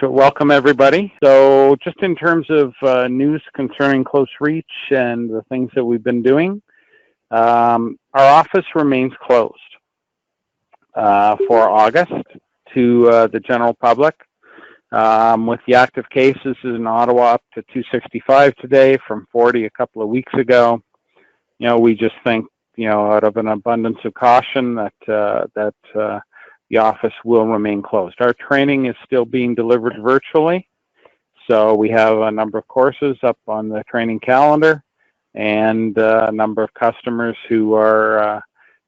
Welcome everybody. So just in terms of news concerning CloseReach and the things that we've been doing, our office remains closed for August to the general public. With the active cases in Ottawa up to 265 today from 40 a couple of weeks ago, we just think, out of an abundance of caution that the office will remain closed. Our training is still being delivered virtually, so we have a number of courses up on the training calendar, and a number of customers who are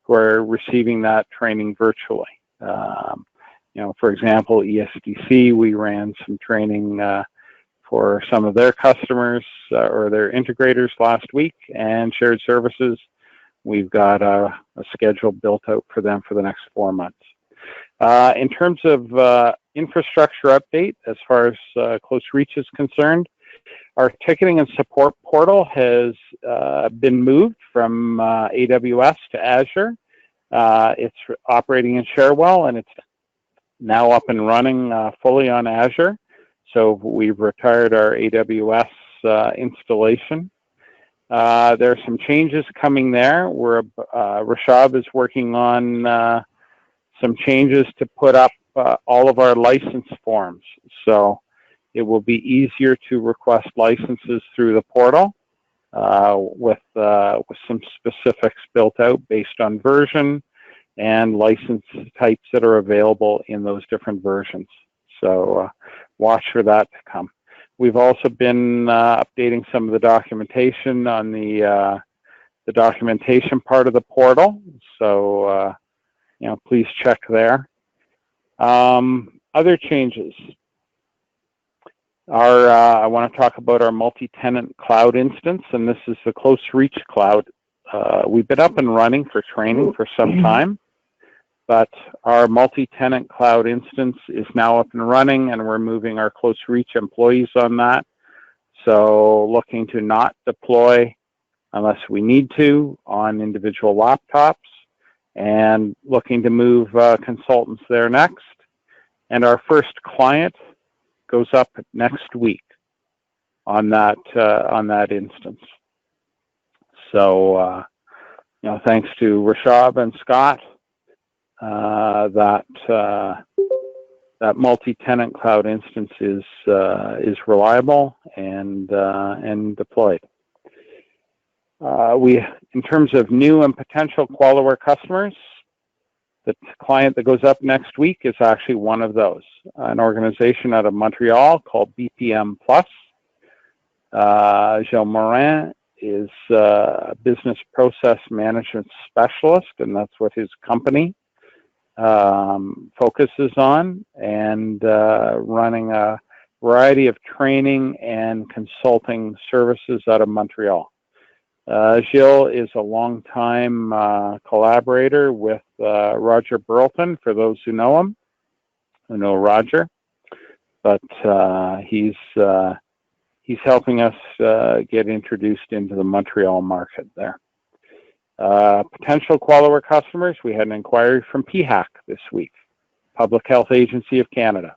receiving that training virtually. For example, ESDC, we ran some training for some of their customers or their integrators last week, and shared services, we've got a schedule built out for them for the next 4 months. In terms of infrastructure update, as far as CloseReach is concerned, our ticketing and support portal has been moved from AWS to Azure. It's operating in Sharewell, and it's now up and running fully on Azure. So we've retired our AWS installation. There are some changes coming there. Rashab is working on some changes to put up all of our license forms. So it will be easier to request licenses through the portal with some specifics built out based on version and license types that are available in those different versions. So watch for that to come. We've also been updating some of the documentation on the documentation part of the portal. So please check there. Other changes are, I want to talk about our multi-tenant cloud instance, and this is the CloseReach cloud. We've been up and running for training for some time, but our multi-tenant cloud instance is now up and running, and we're moving our CloseReach employees on that. So looking to not deploy unless we need to on individual laptops, and looking to move consultants there next. And our first client goes up next week on that instance. So thanks to Rashab and Scott, that multi-tenant cloud instance is reliable and deployed. In terms of new and potential QualiWare customers, the client that goes up next week is actually one of those, an organization out of Montreal called BPM Plus. Gilles Morin is a business process management specialist, and that's what his company focuses on, and running a variety of training and consulting services out of Montreal. Gilles is a longtime collaborator with Roger Burleton, for those who know him, who know Roger. But he's helping us get introduced into the Montreal market there. Potential QualiWare customers, we had an inquiry from PHAC this week, Public Health Agency of Canada.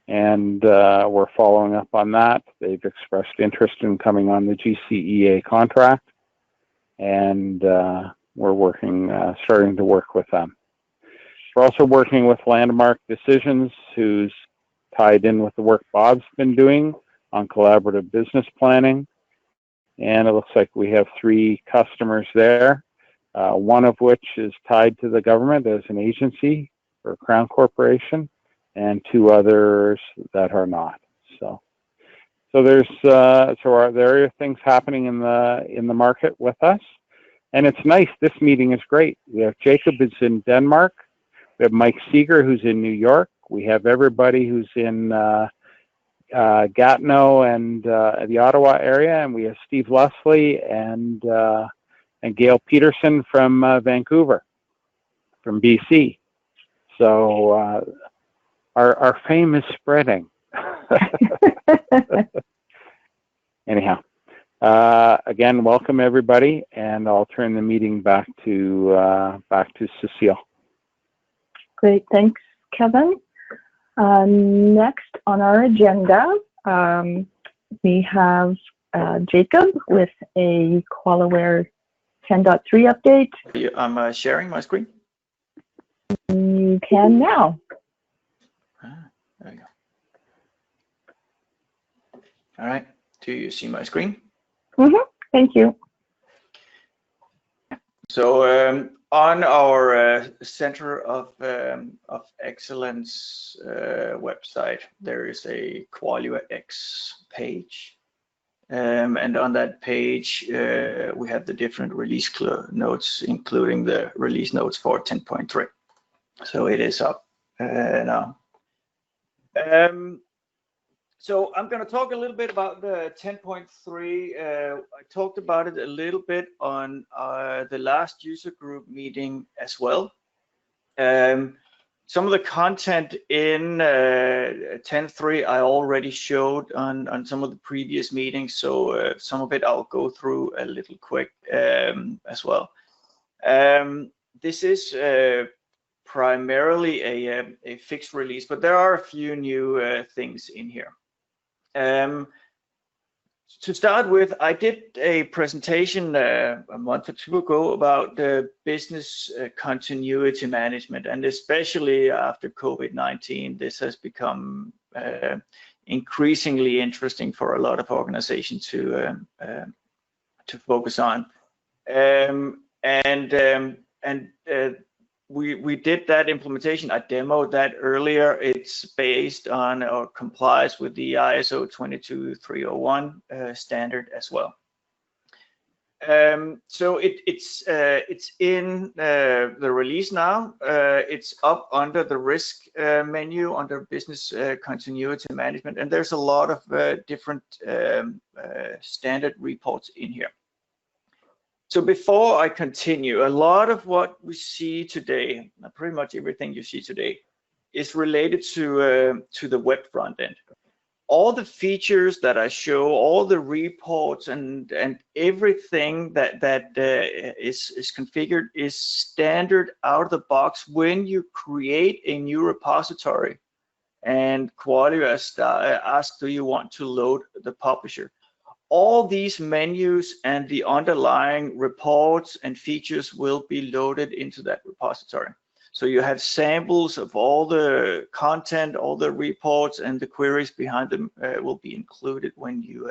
And we're following up on that. They've expressed interest in coming on the GCEA contract, and we're starting to work with them. We're also working with Landmark Decisions, who's tied in with the work Bob's been doing on collaborative business planning. And it looks like we have 3 customers there, one of which is tied to the government as an agency or Crown Corporation, and 2 others that are not. So there are things happening in the market with us, and it's nice. This meeting is great. We have Jacob who's in Denmark. We have Mike Seeger who's in New York. We have everybody who's in Gatineau and the Ottawa area, and we have Steve Leslie and Gail Peterson from Vancouver, from BC. So our fame is spreading. Anyhow, again, welcome everybody, and I'll turn the meeting back to Cecile. Great, thanks, Kevin. Next on our agenda, we have Jacob with a QualiWare 10.3 update. I'm sharing my screen. You can now. There you go. All right. Do you see my screen? Thank you. So on our Center of Excellence website, there is a QualiWare X page. And on that page, we have the different release notes, including the release notes for 10.3. So it is up now. So I'm going to talk a little bit about the 10.3. I talked about it a little bit on the last user group meeting as well. Some of the content in 10.3 I already showed on some of the previous meetings, so some of it I'll go through a little quick as well. This is primarily a fixed release, but there are a few new things in here. To start with, I did a presentation a month or two ago about the business continuity management, and especially after COVID-19, this has become increasingly interesting for a lot of organizations to focus on. We did that implementation. I demoed that earlier. It's based on or complies with the ISO 22301 standard as well. So it's in the release now. It's up under the risk menu under business continuity management, and there's a lot of different standard reports in here. So before I continue, a lot of what we see today, pretty much everything you see today, is related to the web front end. All the features that I show, all the reports, and everything that is configured is standard out of the box when you create a new repository. And QualiWare asks, do you want to load the publisher? All these menus and the underlying reports and features will be loaded into that repository. So you have samples of all the content, all the reports, and the queries behind them will be included when you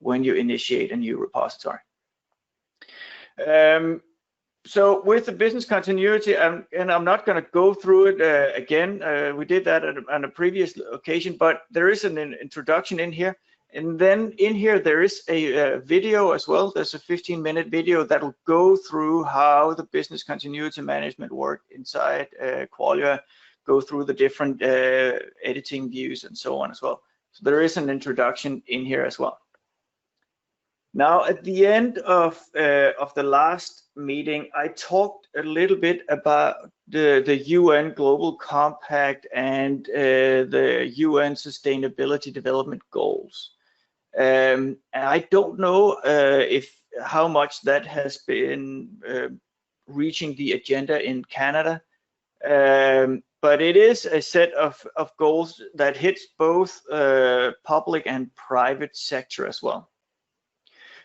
initiate a new repository. So with the business continuity, and I'm not going to go through it again. We did that on a previous occasion, but there is an introduction in here. And then in here, there is a video as well. There's a 15-minute video that will go through how the business continuity management work inside QualiWare, go through the different editing views and so on as well. So there is an introduction in here as well. Now, at the end of the last meeting, I talked a little bit about the UN Global Compact and the UN Sustainability Development Goals. And I don't know how much that has been reaching the agenda in Canada, but it is a set of goals that hits both public and private sector as well.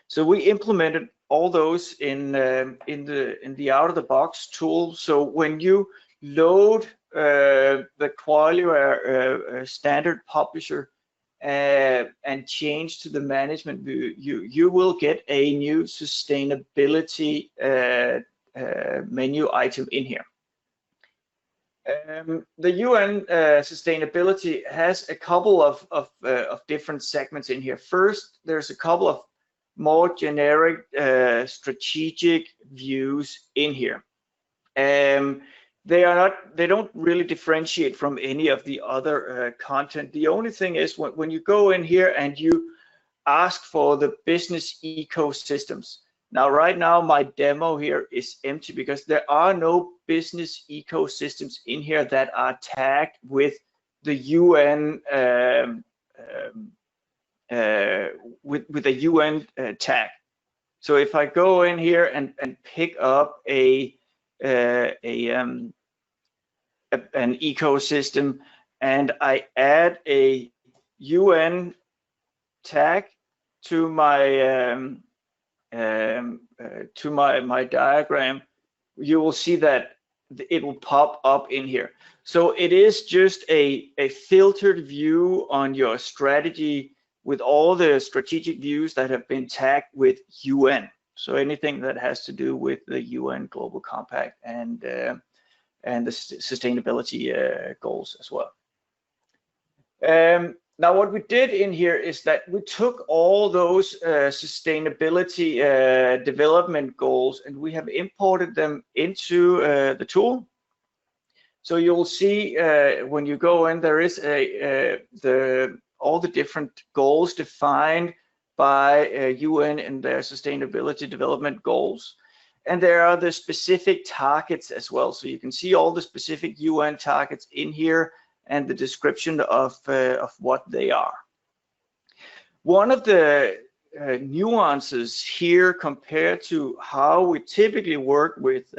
So we implemented all those in the out-of-the-box tool. So when you load the QualiWare standard publisher and change to the management view, you will get a new sustainability menu item in here. The UN sustainability has a couple of different segments in here. First, there's a couple of more generic strategic views in here. They don't really differentiate from any of the other content. The only thing is when you go in here and you ask for the business ecosystems. Now, right now, my demo here is empty because there are no business ecosystems in here that are tagged with the UN with a UN tag. So if I go in here and pick up a an ecosystem, and I add a UN tag to my my diagram, you will see that it will pop up in here. So it is just a filtered view on your strategy with all the strategic views that have been tagged with UN. So anything that has to do with the UN Global Compact and the sustainability goals as well. Now what we did in here is that we took all those sustainability development goals and we have imported them into the tool. So you'll see when you go in, there is all the different goals defined by UN and their sustainability development goals. And there are the specific targets as well. So you can see all the specific UN targets in here and the description of what they are. One of the nuances here compared to how we typically work with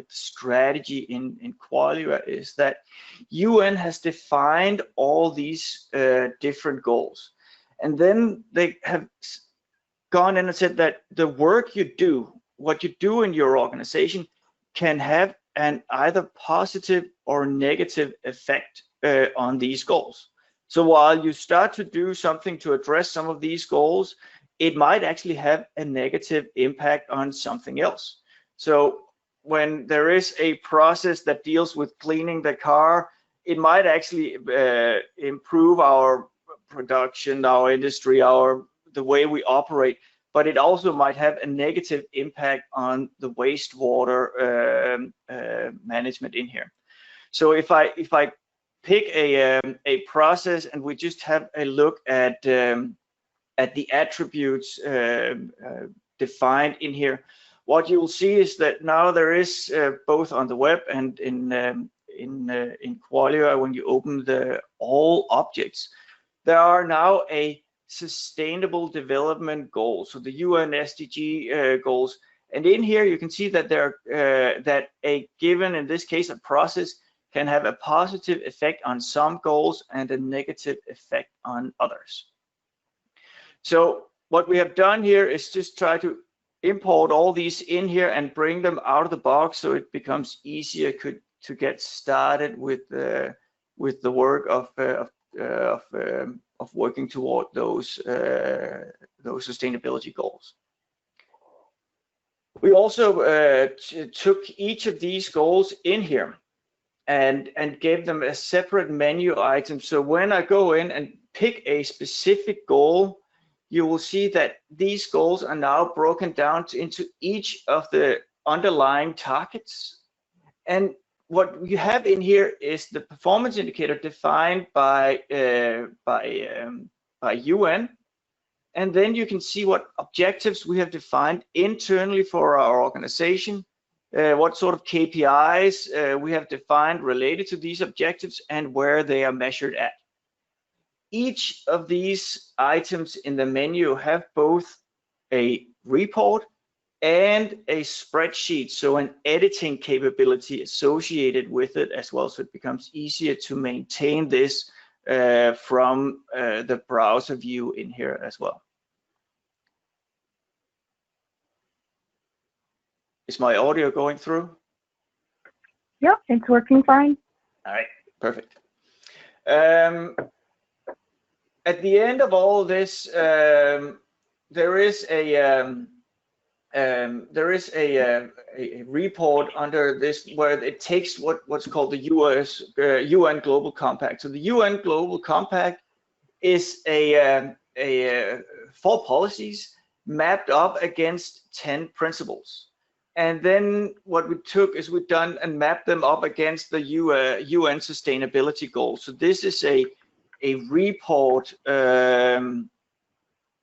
strategy in QualiWare is that UN has defined all these different goals, and then they have gone in and said that the work you do, what you do in your organization, can have an either positive or negative effect on these goals. So while you start to do something to address some of these goals, it might actually have a negative impact on something else. So when there is a process that deals with cleaning the car, it might actually improve our production, our industry, the way we operate, but it also might have a negative impact on the wastewater management in here. So if I pick a process and we just have a look at the attributes defined in here, what you will see is that now there is both on the web and in QualiWare, when you open the all objects, there are now a sustainable development goals, so the UN SDG goals, and in here you can see that there that a given, in this case, a process can have a positive effect on some goals and a negative effect on others. So what we have done here is just try to import all these in here and bring them out of the box, so it becomes easier to get started with the work of working toward those sustainability goals. We also took each of these goals in here and gave them a separate menu item. So when I go in and pick a specific goal, you will see that these goals are now broken down into each of the underlying targets. And what you have in here is the performance indicator defined by UN. And then you can see what objectives we have defined internally for our organization, what sort of KPIs we have defined related to these objectives, and where they are measured at. Each of these items in the menu have both a report and a spreadsheet, so an editing capability associated with it as well, so it becomes easier to maintain this from the browser view in here as well. Is my audio going through? Yeah, it's working fine. All right, perfect. At the end of all this, there is a report under this where it takes what's called the UN Global Compact. So the UN Global Compact is a 4 policies mapped up against 10 principles. And then what we took is we've done and mapped them up against the UN sustainability goals. So this is a report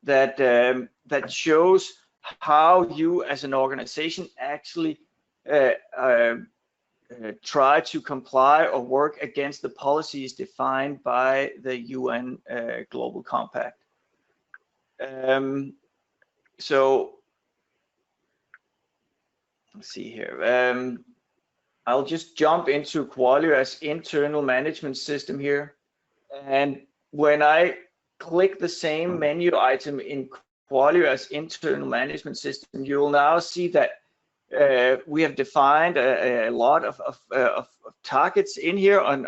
that shows how you as an organization actually try to comply or work against the policies defined by the UN Global Compact. So let's see here. I'll just jump into QualiWare's internal management system here. And when I click the same menu item in QualiWare's internal management system, you will now see that we have defined a lot of targets in here on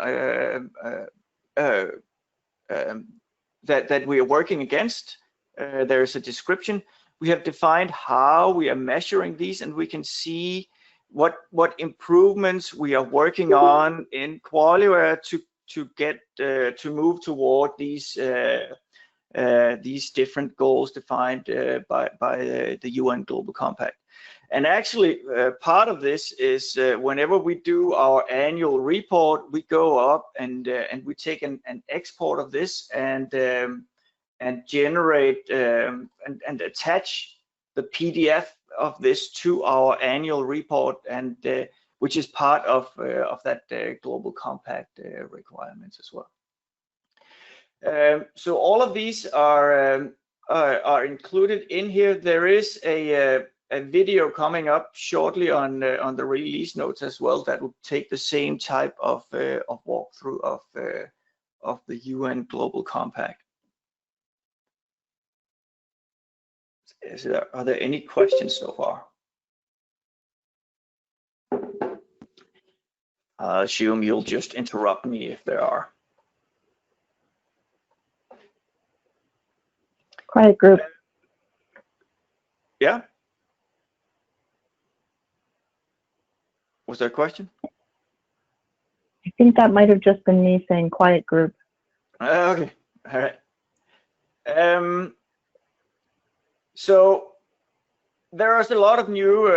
that we are working against. There is a description. We have defined how we are measuring these, and we can see what improvements we are working on in QualiWare to get to move toward these different goals defined by the UN Global Compact. And actually, part of this is whenever we do our annual report, we go up and we take an export of this and generate and attach the PDF of this to our annual report, and which is part of that Global Compact requirements as well. So all of these are included in here. There is a video coming up shortly on the release notes as well that will take the same type of walkthrough of the UN Global Compact. Are there any questions so far? I assume you'll just interrupt me if there are. Quiet group. Yeah. Was there a question? I think that might have just been me saying quiet group. Okay. All right. So there is a lot of new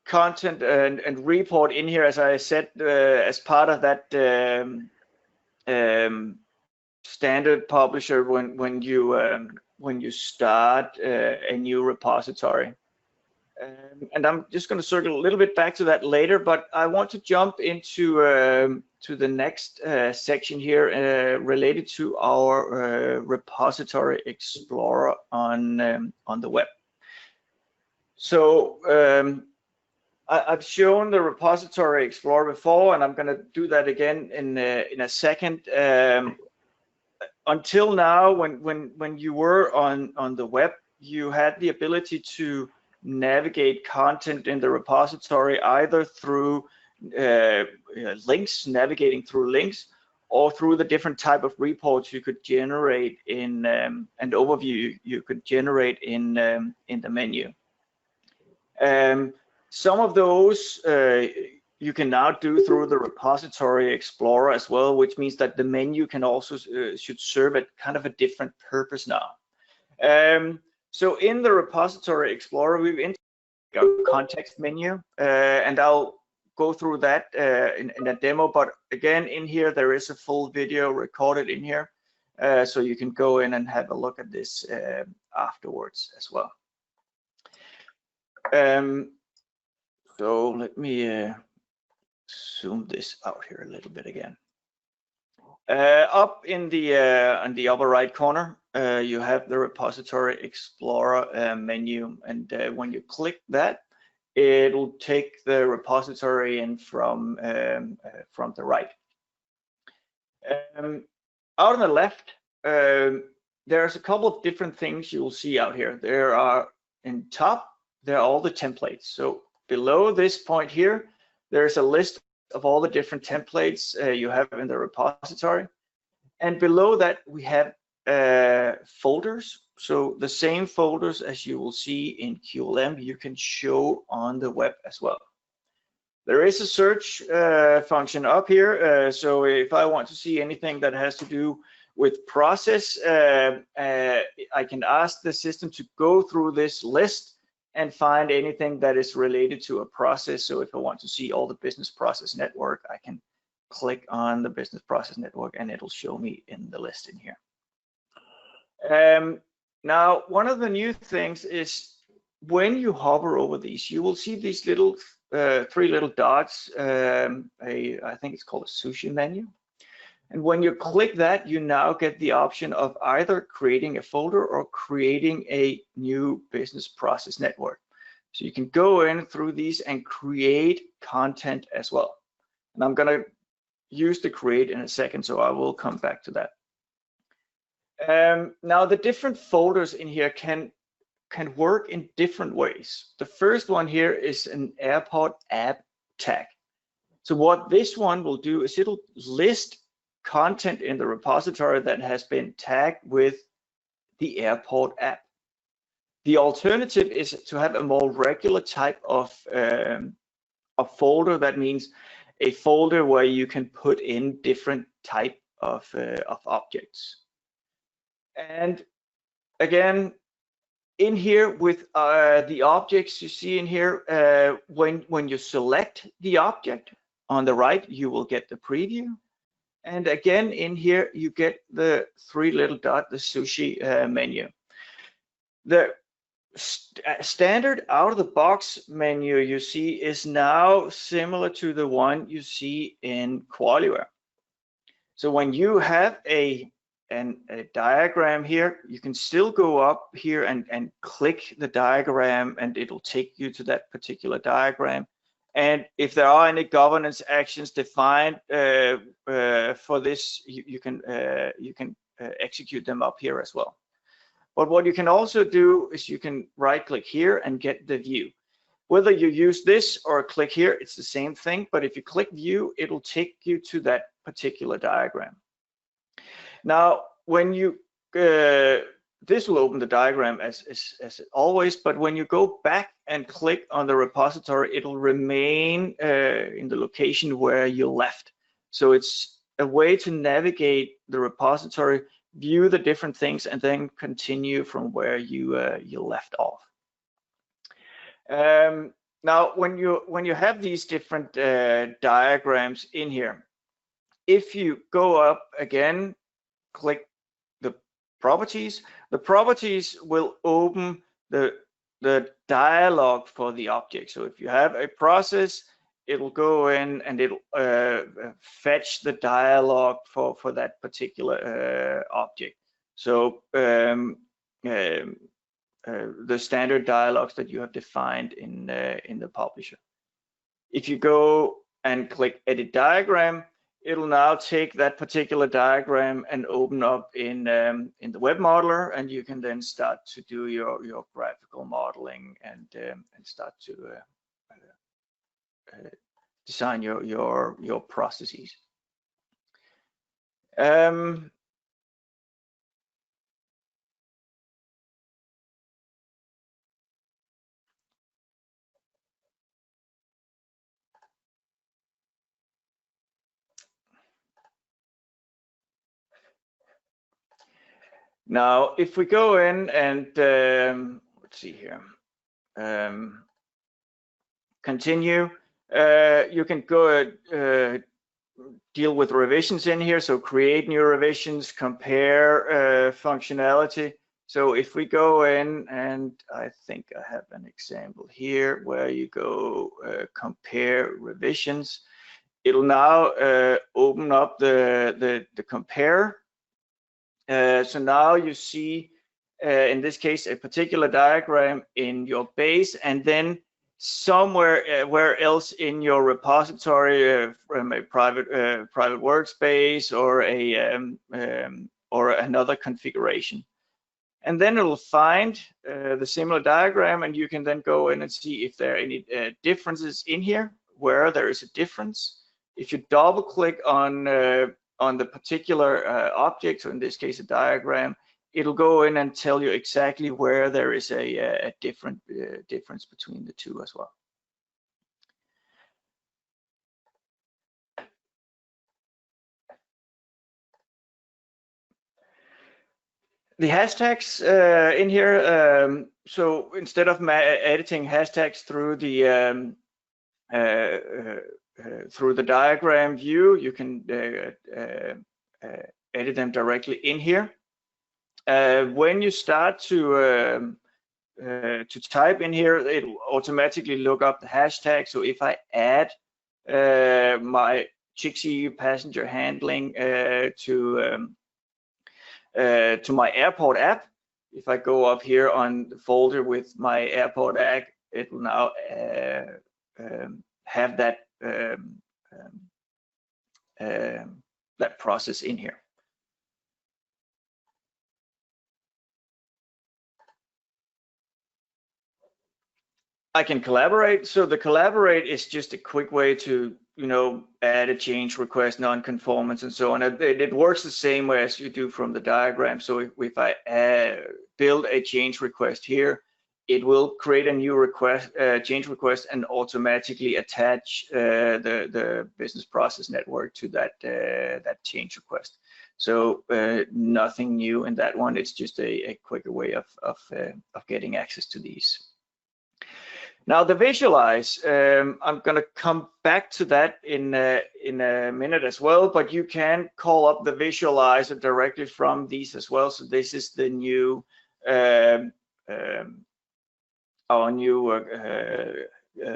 content and report in here, as I said, as part of that standard publisher when you start a new repository. And I'm just going to circle a little bit back to that later, but I want to jump into to the next section here related to our repository explorer on the web. So I've shown the repository explorer before, and I'm going to do that again in a second. Until now, when you were on the web, you had the ability to navigate content in the repository either through links, navigating through links, or through the different type of reports you could generate in an overview you could generate in the menu. Some of those you can now do through the repository explorer as well, which means that the menu can also should serve a kind of a different purpose now. So in the repository explorer, we've integrated a context menu, and I'll go through that in a demo. But again, in here there is a full video recorded in here, so you can go in and have a look at this afterwards as well. So let me zoom this out here a little bit again. Up in the upper right corner, you have the repository explorer menu, and when you click that, it will take the repository in from the right. Out on the left, there's a couple of different things you will see out here. There are in top, there are all the templates. So below this point here, there's a list of all the different templates you have in the repository, and below that we have folders. So the same folders as you will see in QLM, you can show on the web as well. There is a search function up here, so if I want to see anything that has to do with process, I can ask the system to go through this list and find anything that is related to a process. So if I want to see all the business process network, I can click on the business process network and it'll show me in the list in here. Now, one of the new things is when you hover over these, you will see these little three little dots. I think it's called a sushi menu. And when you click that, you now get the option of either creating a folder or creating a new business process network. So you can go in through these and create content as well. And I'm going to use the create in a second, so I will come back to that. Now the different folders in here can work in different ways. The first one here is an airport app tag. So what this one will do is it'll list content in the repository that has been tagged with the airport app. The alternative is to have a more regular type of folder. That means a folder where you can put in different type of objects. And again, in here with the objects you see in here, when you select the object on the right, you will get the preview. And again, in here, you get the 3 little dot, the sushi menu. The standard out of the box menu you see is now similar to the one you see in QualiWare. So when you have a diagram here, you can still go up here and click the diagram, and it'll take you to that particular diagram. And if there are any governance actions defined for this, you can execute them up here as well. But what you can also do is you can right-click here and get the view. Whether you use this or click here, it's the same thing. But if you click view, it'll take you to that particular diagram. Now, when you this will open the diagram as always, but when you go back and click on the repository, it'll remain in the location where you left. So it's a way to navigate the repository, view the different things, and then continue from where you left off. Now, when you have these different diagrams in here, if you go up again, click the properties. The properties will open the dialog for the object. So if you have a process, it'll go in and it'll fetch the dialog for that particular object. So the standard dialogues that you have defined in the publisher. If you go and click edit diagram, it'll now take that particular diagram and open up in the web modeler, and you can then start to do your graphical modeling and start to design your processes. Now, if we go in and let's see here, continue, you can go deal with revisions in here. So create new revisions, compare functionality. So if we go in, and I think I have an example here where you go compare revisions, it'll now open up the compare. So now you see, in this case, a particular diagram in your base, and then somewhere where else in your repository, from a private workspace or another configuration. And then it'll find the similar diagram, and you can then go in and see if there are any differences in here, where there is a difference. If you double click on the particular object, so in this case a diagram, it'll go in and tell you exactly where there is a difference between the two as well. The hashtags in here, so instead of editing hashtags through the diagram view, you can edit them directly in here. When you start to type in here, it will automatically look up the hashtag. So if I add my Chixi passenger handling to my airport app, if I go up here on the folder with my airport it will now have that that process in here. I can collaborate. So the collaborate is just a quick way to, add a change request, non-conformance, and so on. It works the same way as you do from the diagram. So if I build a change request here, it will create a new request, change request, and automatically attach the business process network to that change request. So nothing new in that one. It's just a quicker way of getting access to these. Now the visualize, I'm going to come back to that in a minute as well, but you can call up the visualizer directly from these as well. So this is the new, our new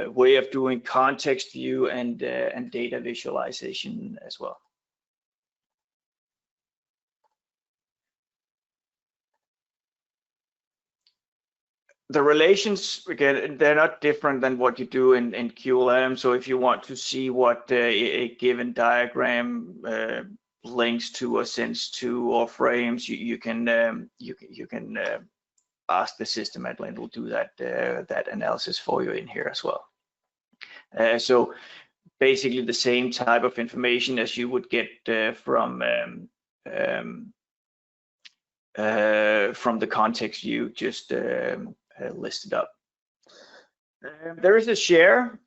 way of doing context view and data visualization as well. The relations, again, they're not different than what you do in QLM. So if you want to see what a given diagram links to or sends to or frames, you can ask the system, and it will do that that analysis for you in here as well. So basically the same type of information as you would get from the context view, just listed up. There is a share.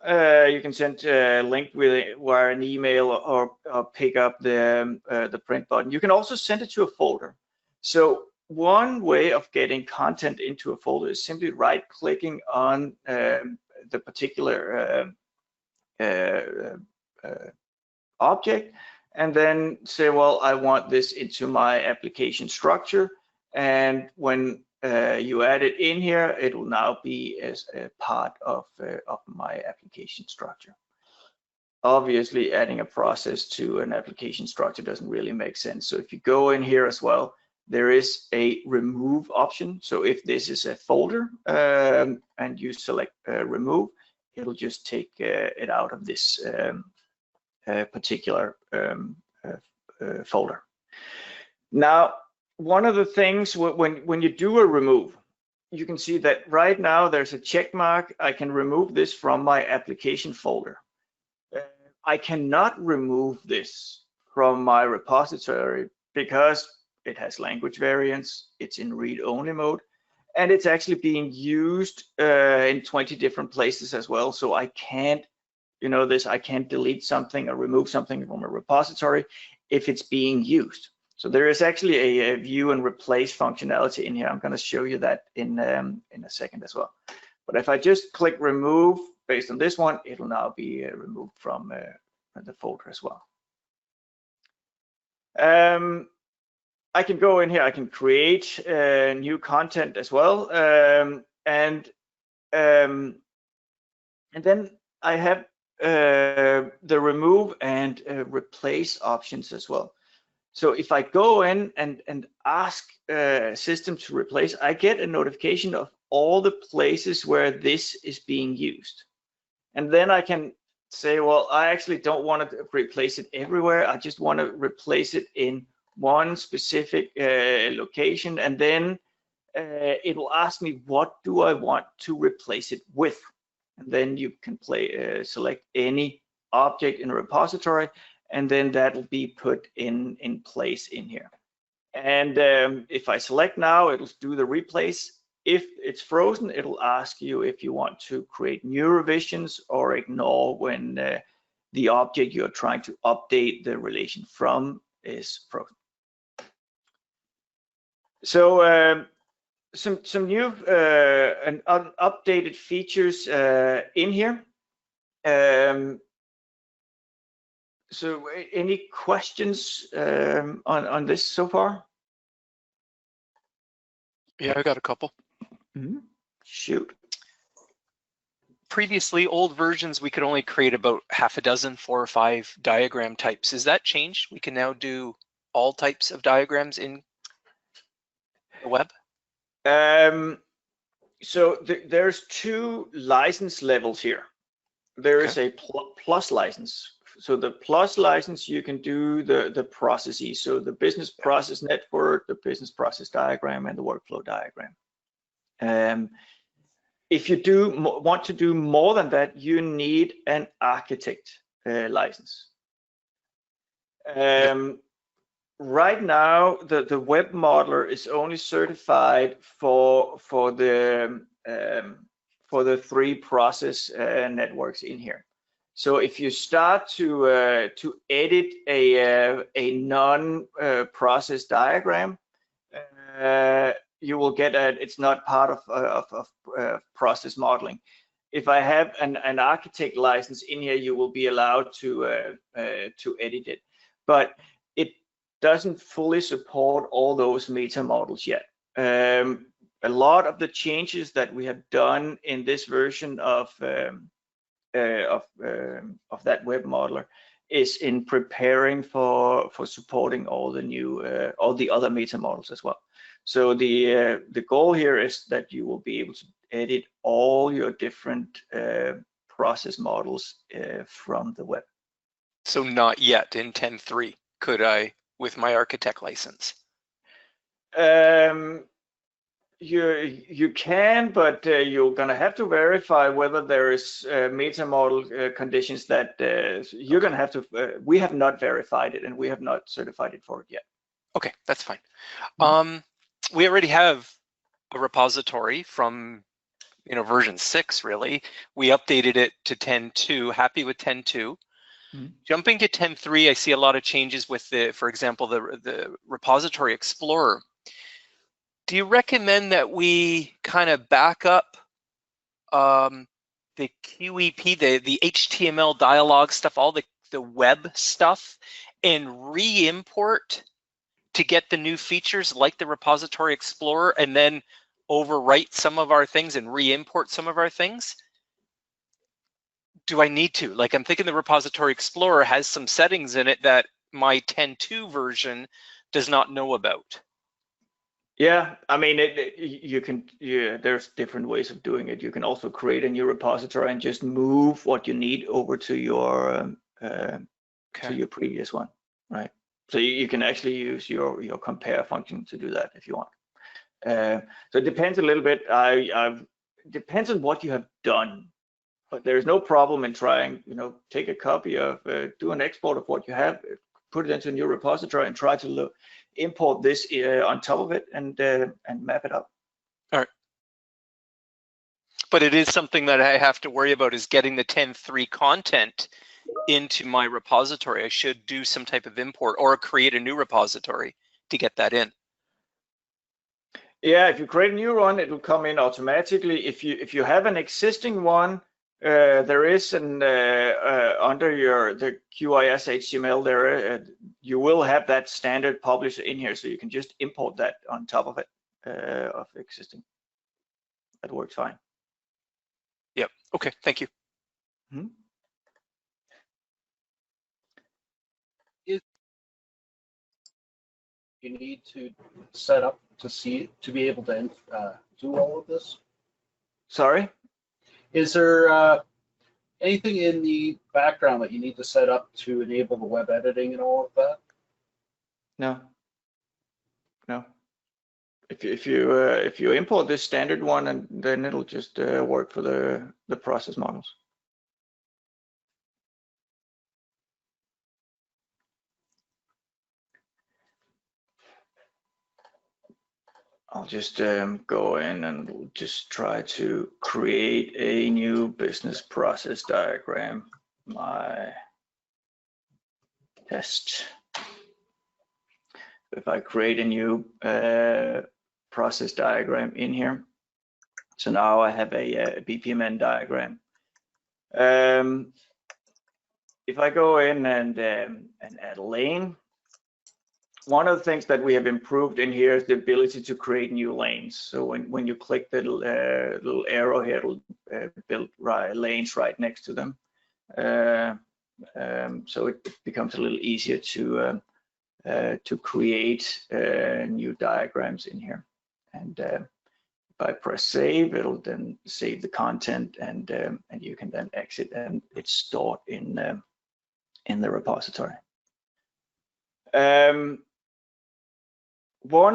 You can send a link via an email or pick up the print button. You can also send it to a folder. So one way of getting content into a folder is simply right-clicking on the particular object, and then say, well, I want this into my application structure. And when you add it in here, it will now be as a part of my application structure. Obviously, adding a process to an application structure doesn't really make sense. So if you go in here as well, there is a remove option. So if this is a folder and you select remove, it'll just take it out of this particular folder. Now, one of the things when you do a remove, you can see that right now there's a check mark. I can remove this from my application folder. I cannot remove this from my repository because it has language variants, it's in read-only mode, and it's actually being used in 20 different places as well. So I can't, I can't delete something or remove something from a repository if it's being used. So there is actually a view and replace functionality in here. I'm going to show you that in a second as well. But if I just click remove based on this one, it'll now be removed from the folder as well. I can go in here. I can create new content as well, and then I have the remove and replace options as well. So if I go in and ask system to replace, I get a notification of all the places where this is being used. And then I can say, well, I actually don't want to replace it everywhere. I just want to replace it in one specific location. And then it will ask me, what do I want to replace it with? And then you can select any object in a repository, and then that will be put in place in here. And if I select now, it'll do the replace. If it's frozen, it'll ask you if you want to create new revisions or ignore when the object you're trying to update the relation from is frozen. So some new and updated features in here. So any questions on this so far? Yeah, I got a couple. Mm-hmm. Shoot. Previously, old versions, we could only create about half a dozen, 4 or 5 diagram types. Has that changed? We can now do all types of diagrams in the web? So there's two license levels here. There is a plus license. So the plus license, you can do the processes. So the business process network, the business process diagram, and the workflow diagram. If you want to do more than that, you need an architect license. Right now, the web modeler is only certified for the 3 process networks in here. So if you start to edit a non-process diagram, you will get it's not part of process modeling. If I have an architect license in here, you will be allowed to edit it, but it doesn't fully support all those meta models yet. A lot of the changes that we have done in this version of that web modeler is in preparing for supporting all the new all the other meta models as well. So the goal here is that you will be able to edit all your different process models from the web. So not yet in 10.3, could I with my architect license? You can, but you're gonna have to verify whether there is meta model conditions that you're gonna have to. We have not verified it, and we have not certified it for it yet. Okay, that's fine. We already have a repository from version 6. Really, we updated it to 10.2. Happy with 10.2. Jumping to 10.3, I see a lot of changes with for example, the repository explorer. Do you recommend that we kind of back up the QEP, the HTML dialogue stuff, all the web stuff, and re-import to get the new features like the repository explorer, and then overwrite some of our things and re-import some of our things? Do I need to? Like, I'm thinking the repository explorer has some settings in it that my 10.2 version does not know about. Yeah, I mean, there's different ways of doing it. You can also create a new repository and just move what you need over to your previous one, right? So you can actually use your compare function to do that if you want. So it depends a little bit. Depends on what you have done, but there's no problem in trying. Take a copy of, do an export of what you have, put it into a new repository, and try to import this on top of it and map it up. All right. But it is something that I have to worry about, is getting the 10.3 content into my repository. I should do some type of import or create a new repository to get that in. Yeah, if you create a new one, it will come in automatically. If you have an existing one, there is an under the QIS HTML there, you will have that standard publisher in here, so you can just import that on top of it of existing. That works fine. Yep. Okay. Thank you. You need to set up to be able to do all of this? Sorry? Is there anything in the background that you need to set up to enable the web editing and all of that? No. If you import this standard one, and then it'll just work for the process models. I'll just go in and we'll just try to create a new business process diagram. My test. If I create a new process diagram in here, so now I have a BPMN diagram. If I go in and add a lane, one of the things that we have improved in here is the ability to create new lanes. So when you click the little arrow here, it'll build lanes right next to them. So it becomes a little easier to create new diagrams in here. And I press save, it'll then save the content, and you can then exit, and it's stored in the repository. One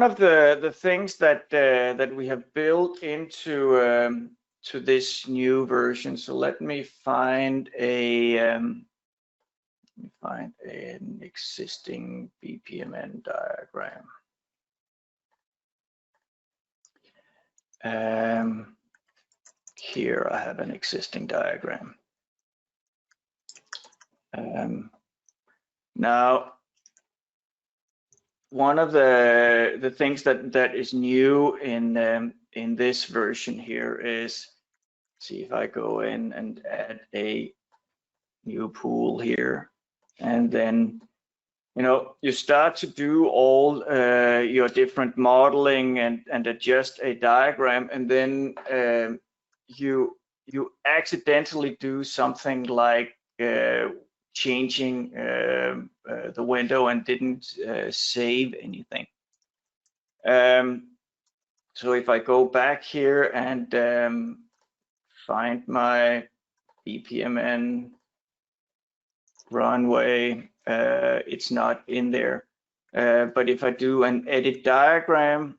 of the things that we have built into to this new version. So let me find an existing BPMN diagram. Here I have an existing diagram. Now, one of the things that is new in this version here is, see if I go in and add a new pool here, and then you start to do all your different modeling and adjust a diagram, and then you accidentally do something like changing the window and didn't save anything. So if I go back here and find my BPMN runway, it's not in there. But if I do an edit diagram,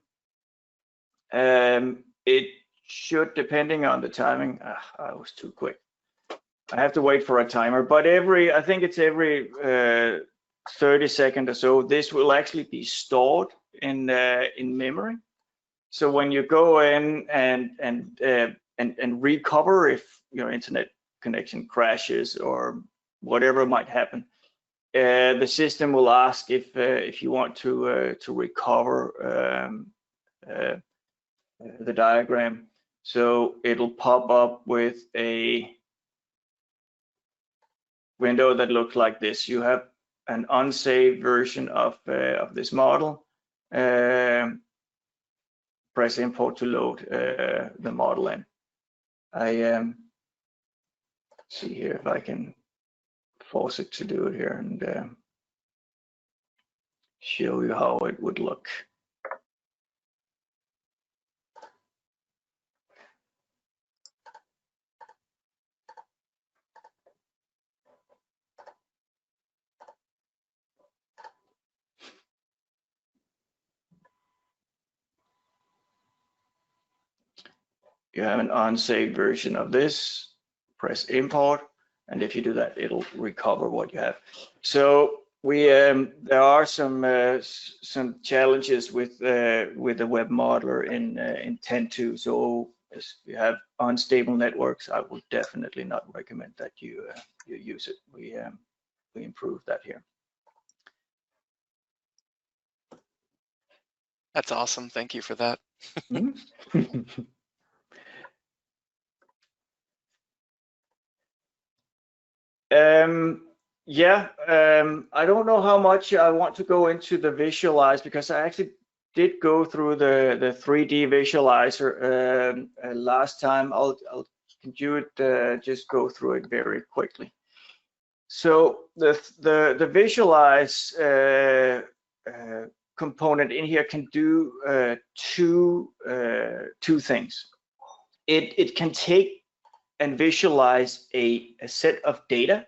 it should, depending on the timing, I was too quick. I have to wait for a timer, but I think it's every 30 seconds or so, this will actually be stored in memory. So when you go in and recover, if your internet connection crashes or whatever might happen, the system will ask if you want to recover the diagram. So it'll pop up with a window that looks like this. You have an unsaved version of this model. Press import to load the model in. I see here if I can force it to do it here and show you how it would look. You have an unsaved version of this, press import, and if you do that, it'll recover what you have. So we there are some challenges with the web modeler in 10.2. So if you have unstable networks, I would definitely not recommend that you use it. We improved that here. That's awesome. Thank you for that. Yeah, I don't know how much I want to go into the visualize, because I actually did go through the 3D visualizer last time. I'll do it, just go through it very quickly. So the visualize component in here can do two things. It can take and visualize a set of data.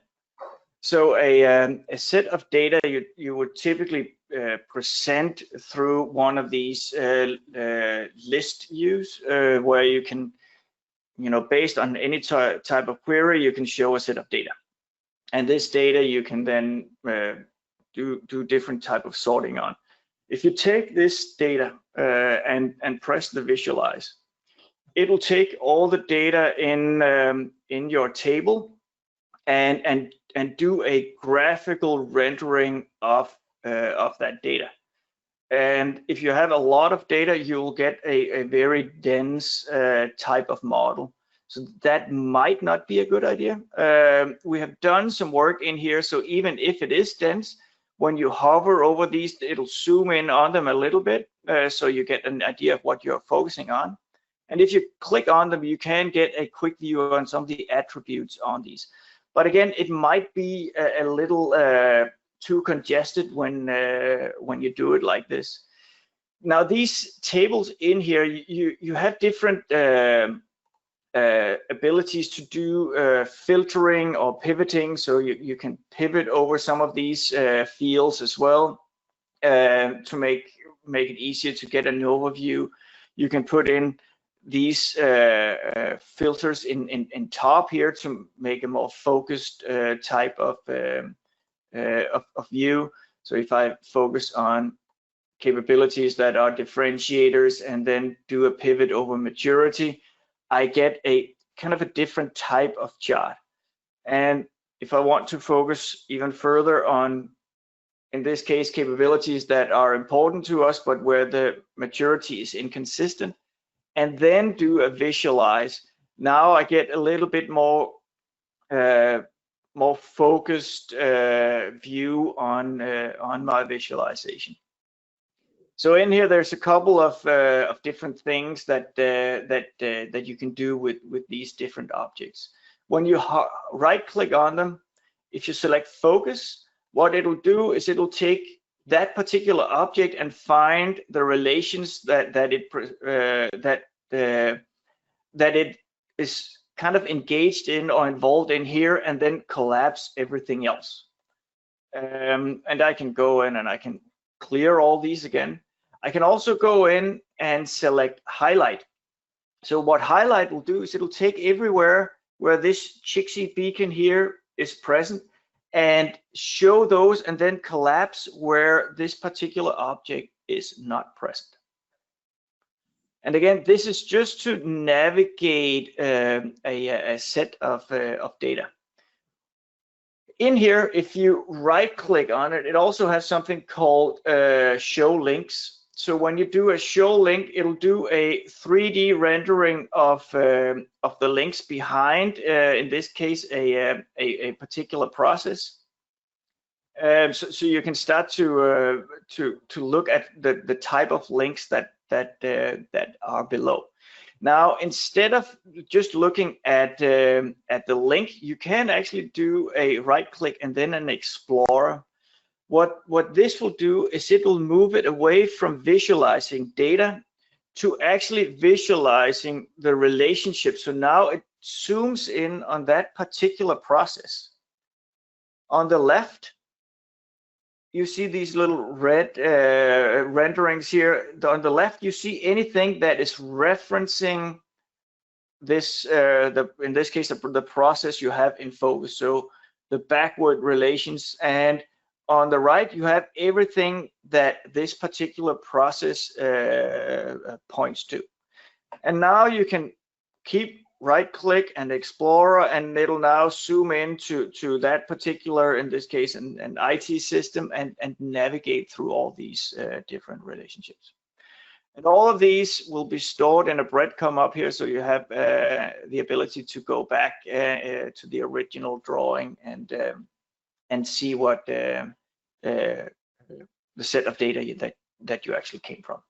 So a set of data you would typically present through one of these list views, where you can, based on any type of query, you can show a set of data. And this data you can then do different type of sorting on. If you take this data and press the visualize, it'll take all the data in your table and do a graphical rendering of that data. And if you have a lot of data, you'll get a very dense type of model. So that might not be a good idea. We have done some work in here, so even if it is dense, when you hover over these, it'll zoom in on them a little bit, so you get an idea of what you're focusing on. And if you click on them, you can get a quick view on some of the attributes on these. But again, it might be a little too congested when you do it like this. now these tables in here, you have different abilities to do filtering or pivoting, so you can pivot over some of these fields as well to make it easier to get an overview. You can put in these filters in top here to make a more focused type of view. So if I focus on capabilities that are differentiators and then do a pivot over maturity, I get a kind of a different type of chart. And if I want to focus even further on, in this case, capabilities that are important to us, but where the maturity is inconsistent, and then do a visualize, now I get a little bit more focused view on my visualization. So in here, there's a couple of different things that you can do with these different objects. When you right-click on them, if you select focus, what it'll do is it'll take that particular object and find the relations that it is kind of engaged in or involved in here, and then collapse everything else. And I can go in and I can clear all these again. I can also go in and select highlight. So what highlight will do is it'll take everywhere where this Chixie beacon here is present and show those, and then collapse where this particular object is not present. And again, this is just to navigate a set of data. In here, if you right-click on it, it also has something called show links. So when you do a show link, it'll do a 3D rendering of the links behind, in this case, a particular process. So you can start to look at the type of links that are below. Now, instead of just looking at the link, you can actually do a right-click and then an explorer. What this will do is it will move it away from visualizing data to actually visualizing the relationship. So now it zooms in on that particular process. On the left, you see these little red renderings here. On the left, you see anything that is referencing this, in this case, the process you have in focus. So the backward relations, and on the right, you have everything that this particular process points to. And now you can keep right-click and Explorer, and it'll now zoom in to that particular, in this case, an IT system, and navigate through all these different relationships. And all of these will be stored in a breadcrumb up here, so you have the ability to go back to the original drawing and see what the set of data that you actually came from.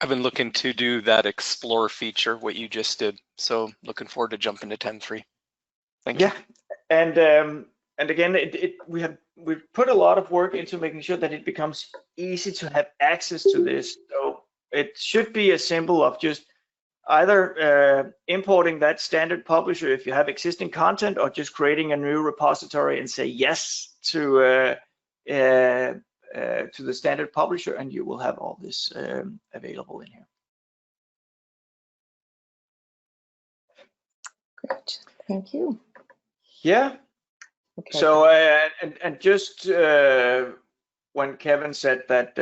I've been looking to do that explore feature, what you just did. So looking forward to jumping to 10.3. Thank you. Yeah, and again, we've put a lot of work into making sure that it becomes easy to have access to this. So it should be as simple of just either importing that standard publisher if you have existing content, or just creating a new repository and say yes to the standard publisher, and you will have all this available in here. Great, thank you. Yeah. Okay. So and just when Kevin said that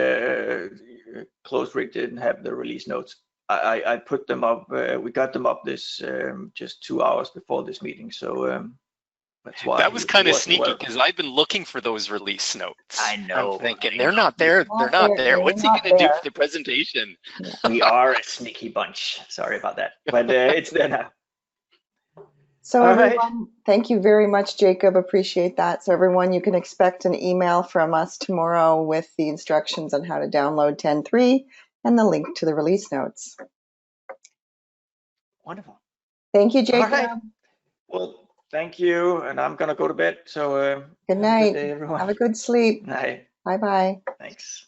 CloseReach didn't have the release notes, I put them up. We got them up this just 2 hours before this meeting. So that's why. That was kind of sneaky, because I've been looking for those release notes. I know. I'm thinking they're not there. They're not there. What's he going to do for the presentation? We are a sneaky bunch. Sorry about that, but it's there now. So everyone, thank you very much, Jacob. Appreciate that. So everyone, you can expect an email from us tomorrow with the instructions on how to download 10.3 and the link to the release notes. Wonderful. Thank you, Jacob. All right. Well, thank you, and I'm gonna go to bed. So good night. Good day, everyone. Have a good sleep. Night. Bye-bye. Thanks.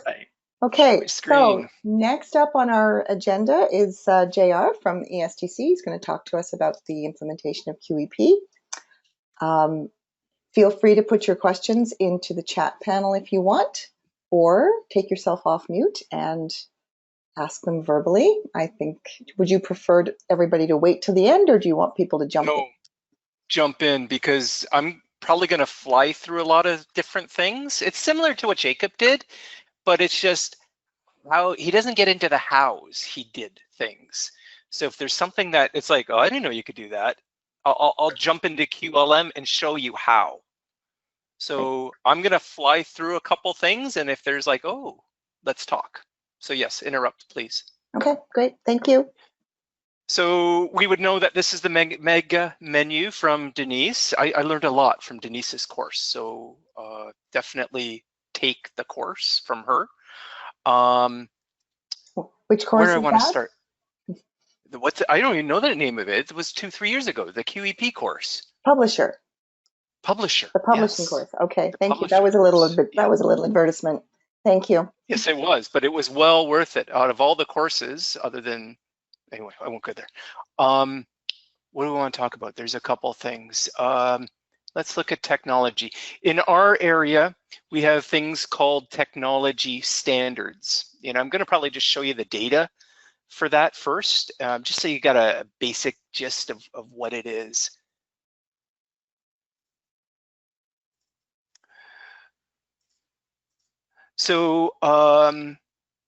Bye. Okay, Screen. so next up on our agenda is JR from ESDC. He's going to talk to us about the implementation of QEP. Feel free to put your questions into the chat panel if you want, or take yourself off mute and ask them verbally. I think, would you prefer everybody to wait till the end, or do you want people to jump in? No, jump in, because I'm probably going to fly through a lot of different things. It's similar to what Jacob did, but it's just how he doesn't get into the hows he did things. So if there's something that it's like, oh, I didn't know you could do that, I'll jump into QLM and show you how. So I'm going to fly through a couple things, and if there's like, oh, let's talk. So yes, interrupt, please. Okay, great. Thank you. So we would know that this is the mega menu from Denise. I learned a lot from Denise's course, so definitely take the course from her. Which course where do I is want to that? start? I don't even know the name of it. It was 2-3 years ago, the QEP course. Publisher. Publisher. The publishing yes. course. Okay, The thank you. That was a little course. that was a little advertisement. Thank you. Yes, it was, but it was well worth it. Out of all the courses, other than, anyway, I won't go there. What do we want to talk about? There's a couple things. Let's look at technology. In our area, we have things called technology standards. And I'm going to probably just show you the data for that first, just so you got a basic gist of what it is. So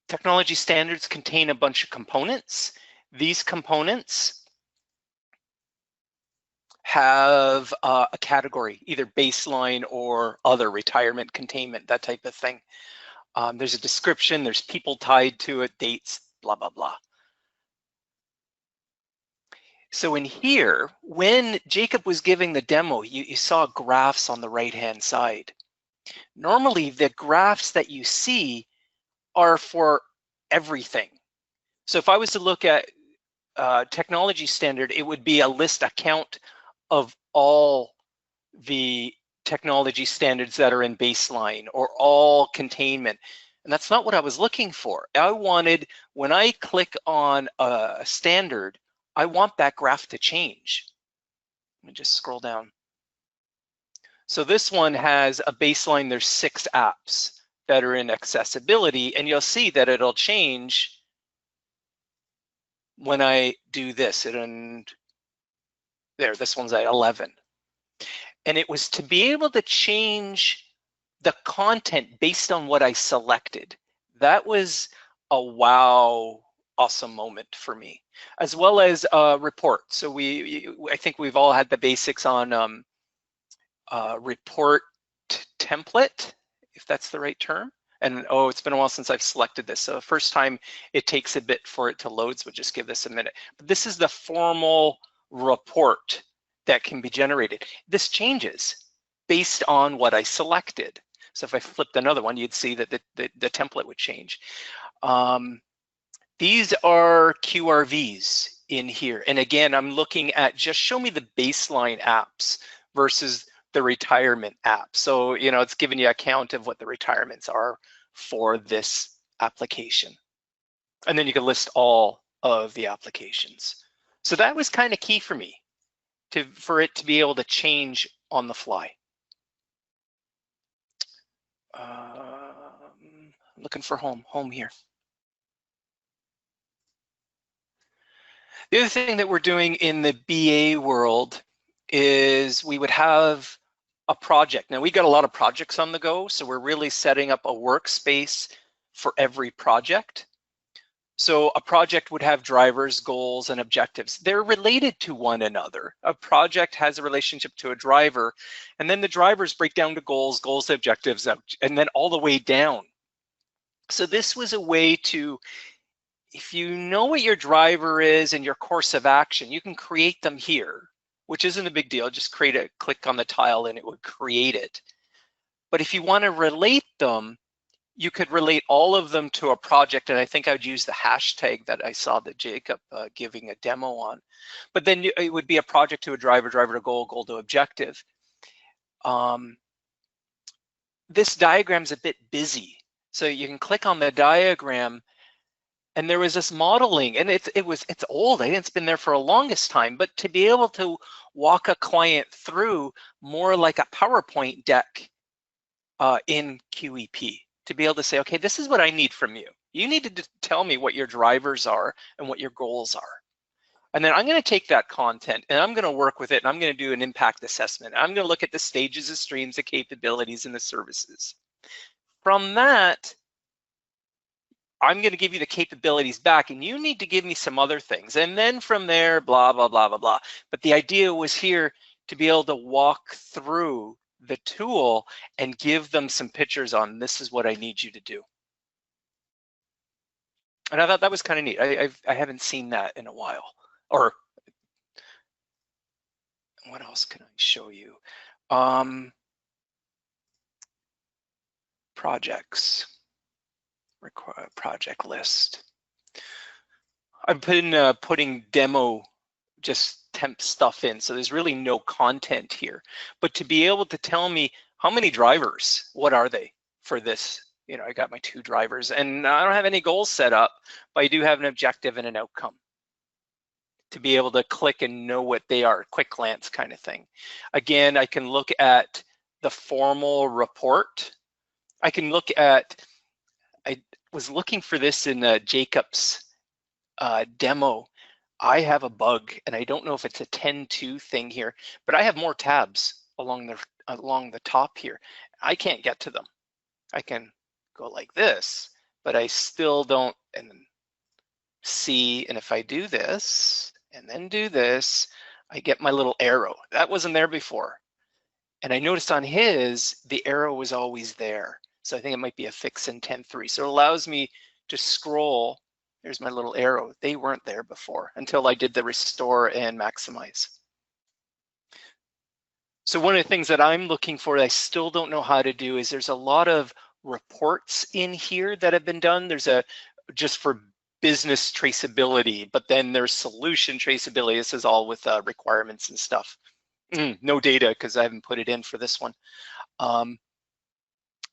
technology standards contain a bunch of components. These components have a category, either baseline or other, retirement, containment, that type of thing. There's a description, there's people tied to it, dates, blah, blah, blah. So in here, when Jacob was giving the demo, you saw graphs on the right-hand side. Normally, the graphs that you see are for everything. So if I was to look at technology standard, it would be a list, a count of all the technology standards that are in baseline or all containment. And that's not what I was looking for. I wanted, when I click on a standard, I want that graph to change. Let me just scroll down. So this one has a baseline, there's 6 apps that are in accessibility, and you'll see that it'll change when I do this. And there, this one's at 11. And it was to be able to change the content based on what I selected. That was a wow, awesome moment for me, as well as report. So I think we've all had the basics on report template, if that's the right term. And oh, it's been a while since I've selected this. So the first time it takes a bit for it to load, so just give this a minute. But this is the formal report that can be generated. This changes based on what I selected. So if I flipped another one, you'd see that the template would change. These are QRVs in here. And again, I'm looking at just show me the baseline apps versus the retirement app. So, you know, it's giving you a count of what the retirements are for this application. And then you can list all of the applications. So that was kind of key for me, for it to be able to change on the fly. Looking for home here. The other thing that we're doing in the BA world is we would have a project. Now we got a lot of projects on the go, so we're really setting up a workspace for every project. So a project would have drivers, goals, and objectives. They're related to one another. A project has a relationship to a driver, and then the drivers break down to goals, to objectives, and then all the way down. So this was a way to, if you know what your driver is and your course of action, you can create them here, which isn't a big deal. Just click on the tile and it would create it. But if you want to relate them, you could relate all of them to a project, and I think I'd use the hashtag that I saw that Jacob giving a demo on. But then it would be a project to a driver, driver to goal, goal to objective. this diagram's a bit busy. So you can click on the diagram, and there was this modeling, and it's old. It's been there for a longest time, but to be able to walk a client through more like a PowerPoint deck in QEP, to be able to say, okay, this is what I need from you. You need to tell me what your drivers are and what your goals are. And then I'm going to take that content and I'm going to work with it, and I'm going to do an impact assessment. I'm going to look at the stages, the streams, the capabilities, and the services. From that, I'm going to give you the capabilities back, and you need to give me some other things. And then from there, blah, blah, blah, blah, blah. But the idea was here to be able to walk through the tool and give them some pictures on, this is what I need you to do. And I thought that was kind of neat. I haven't seen that in a while. Or what else can I show you? Projects, project list. I've been putting demo, just temp stuff in, so there's really no content here. But to be able to tell me how many drivers, what are they for this? You know, I got my 2 drivers, and I don't have any goals set up, but I do have an objective and an outcome. To be able to click and know what they are, quick glance kind of thing. Again, I can look at the formal report. I can look at, I was looking for this in Jacob's demo. I have a bug, and I don't know if it's a 10.2 thing here, but I have more tabs along the top here. I can't get to them. I can go like this, but I still don't see, and if I do this, and then do this, I get my little arrow. That wasn't there before. And I noticed on his, the arrow was always there. So I think it might be a fix in 10.3. So it allows me to scroll. There's my little arrow. They weren't there before until I did the restore and maximize. So one of the things that I'm looking for that I still don't know how to do is there's a lot of reports in here that have been done. There's a, just for business traceability, but then there's solution traceability. This is all with requirements and stuff. No data because I haven't put it in for this one.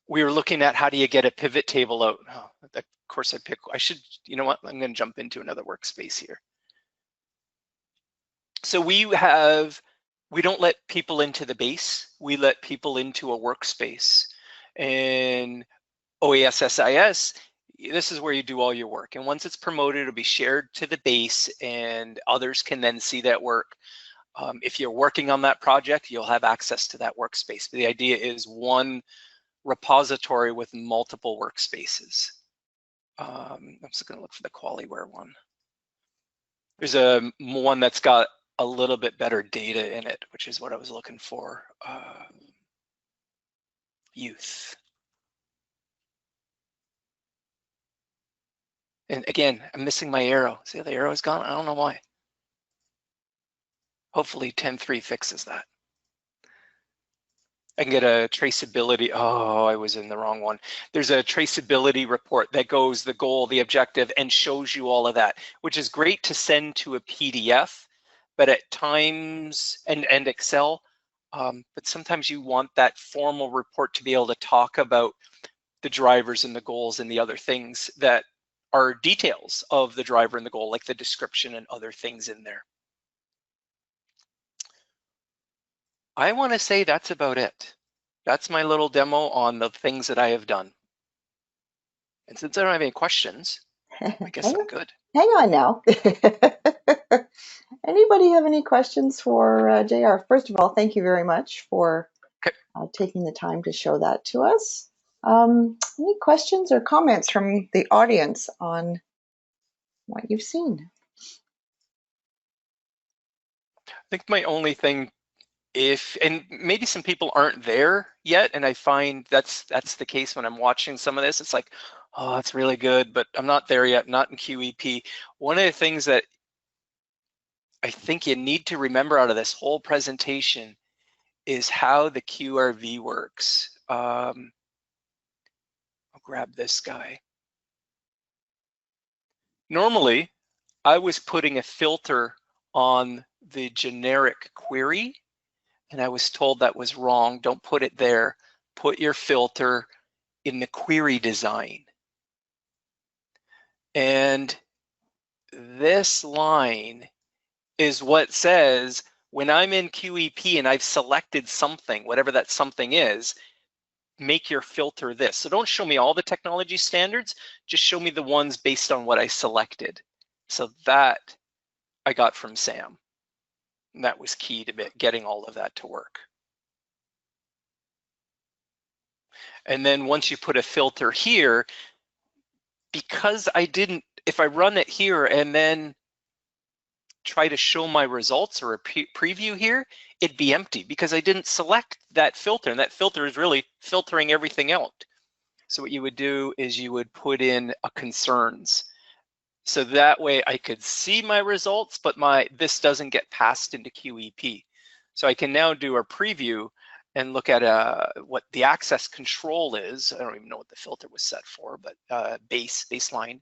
We were looking at how do you get a pivot table out. Oh, of course I should, you know what, I'm going to jump into another workspace here. So we don't let people into the base. We let people into a workspace. And OASSIS, this is where you do all your work. And once it's promoted, it'll be shared to the base and others can then see that work. If you're working on that project, you'll have access to that workspace. But the idea is one repository with multiple workspaces. I'm just gonna look for the QualiWare one. There's a one that's got a little bit better data in it, which is what I was looking for. Youth. And again, I'm missing my arrow. See how the arrow is gone? I don't know why. Hopefully 10.3 fixes that. I can get a traceability. Oh, I was in the wrong one. There's a traceability report that goes the goal, the objective, and shows you all of that, which is great to send to a PDF, but at times, and Excel, but sometimes you want that formal report to be able to talk about the drivers and the goals and the other things that are details of the driver and the goal, like the description and other things in there. I want to say that's about it. That's my little demo on the things that I have done. And since I don't have any questions, I guess I'm good. Hang on now. Anybody have any questions for JR? First of all, thank you very much for taking the time to show that to us. Any questions or comments from the audience on what you've seen? I think my only thing, and maybe some people aren't there yet, and I find that's the case when I'm watching some of this. It's like, oh, that's really good, but I'm not there yet, not in QEP. One of the things that I think you need to remember out of this whole presentation is how the QRV works. I'll grab this guy. Normally, I was putting a filter on the generic query, and I was told that was wrong. Don't put it there. put your filter in the query design. And this line is what says, when I'm in QEP and I've selected something, whatever that something is, make your filter this. So don't show me all the technology standards, just show me the ones based on what I selected. So that I got from Sam. And that was key to getting all of that to work. And then once you put a filter here, because I didn't, if I run it here and then try to show my results or a preview here, it'd be empty because I didn't select that filter, and that filter is really filtering everything out. So what you would do is you would put in a concerns. So that way I could see my results, but this doesn't get passed into QEP. So I can now do a preview and look at what the access control is. I don't even know what the filter was set for, but baseline.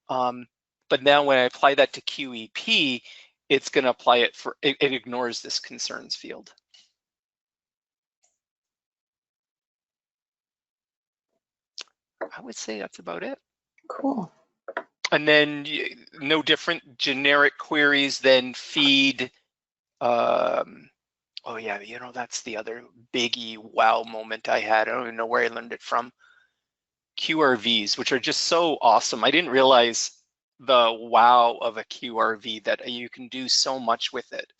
But now when I apply that to QEP, it's going to apply it for, it ignores this concerns field. I would say that's about it. Cool. And then no different generic queries than feed. Oh yeah, you know, that's the other biggie wow moment I had. I don't even know where I learned it from. QRVs, which are just so awesome. I didn't realize the wow of a QRV, that you can do so much with it.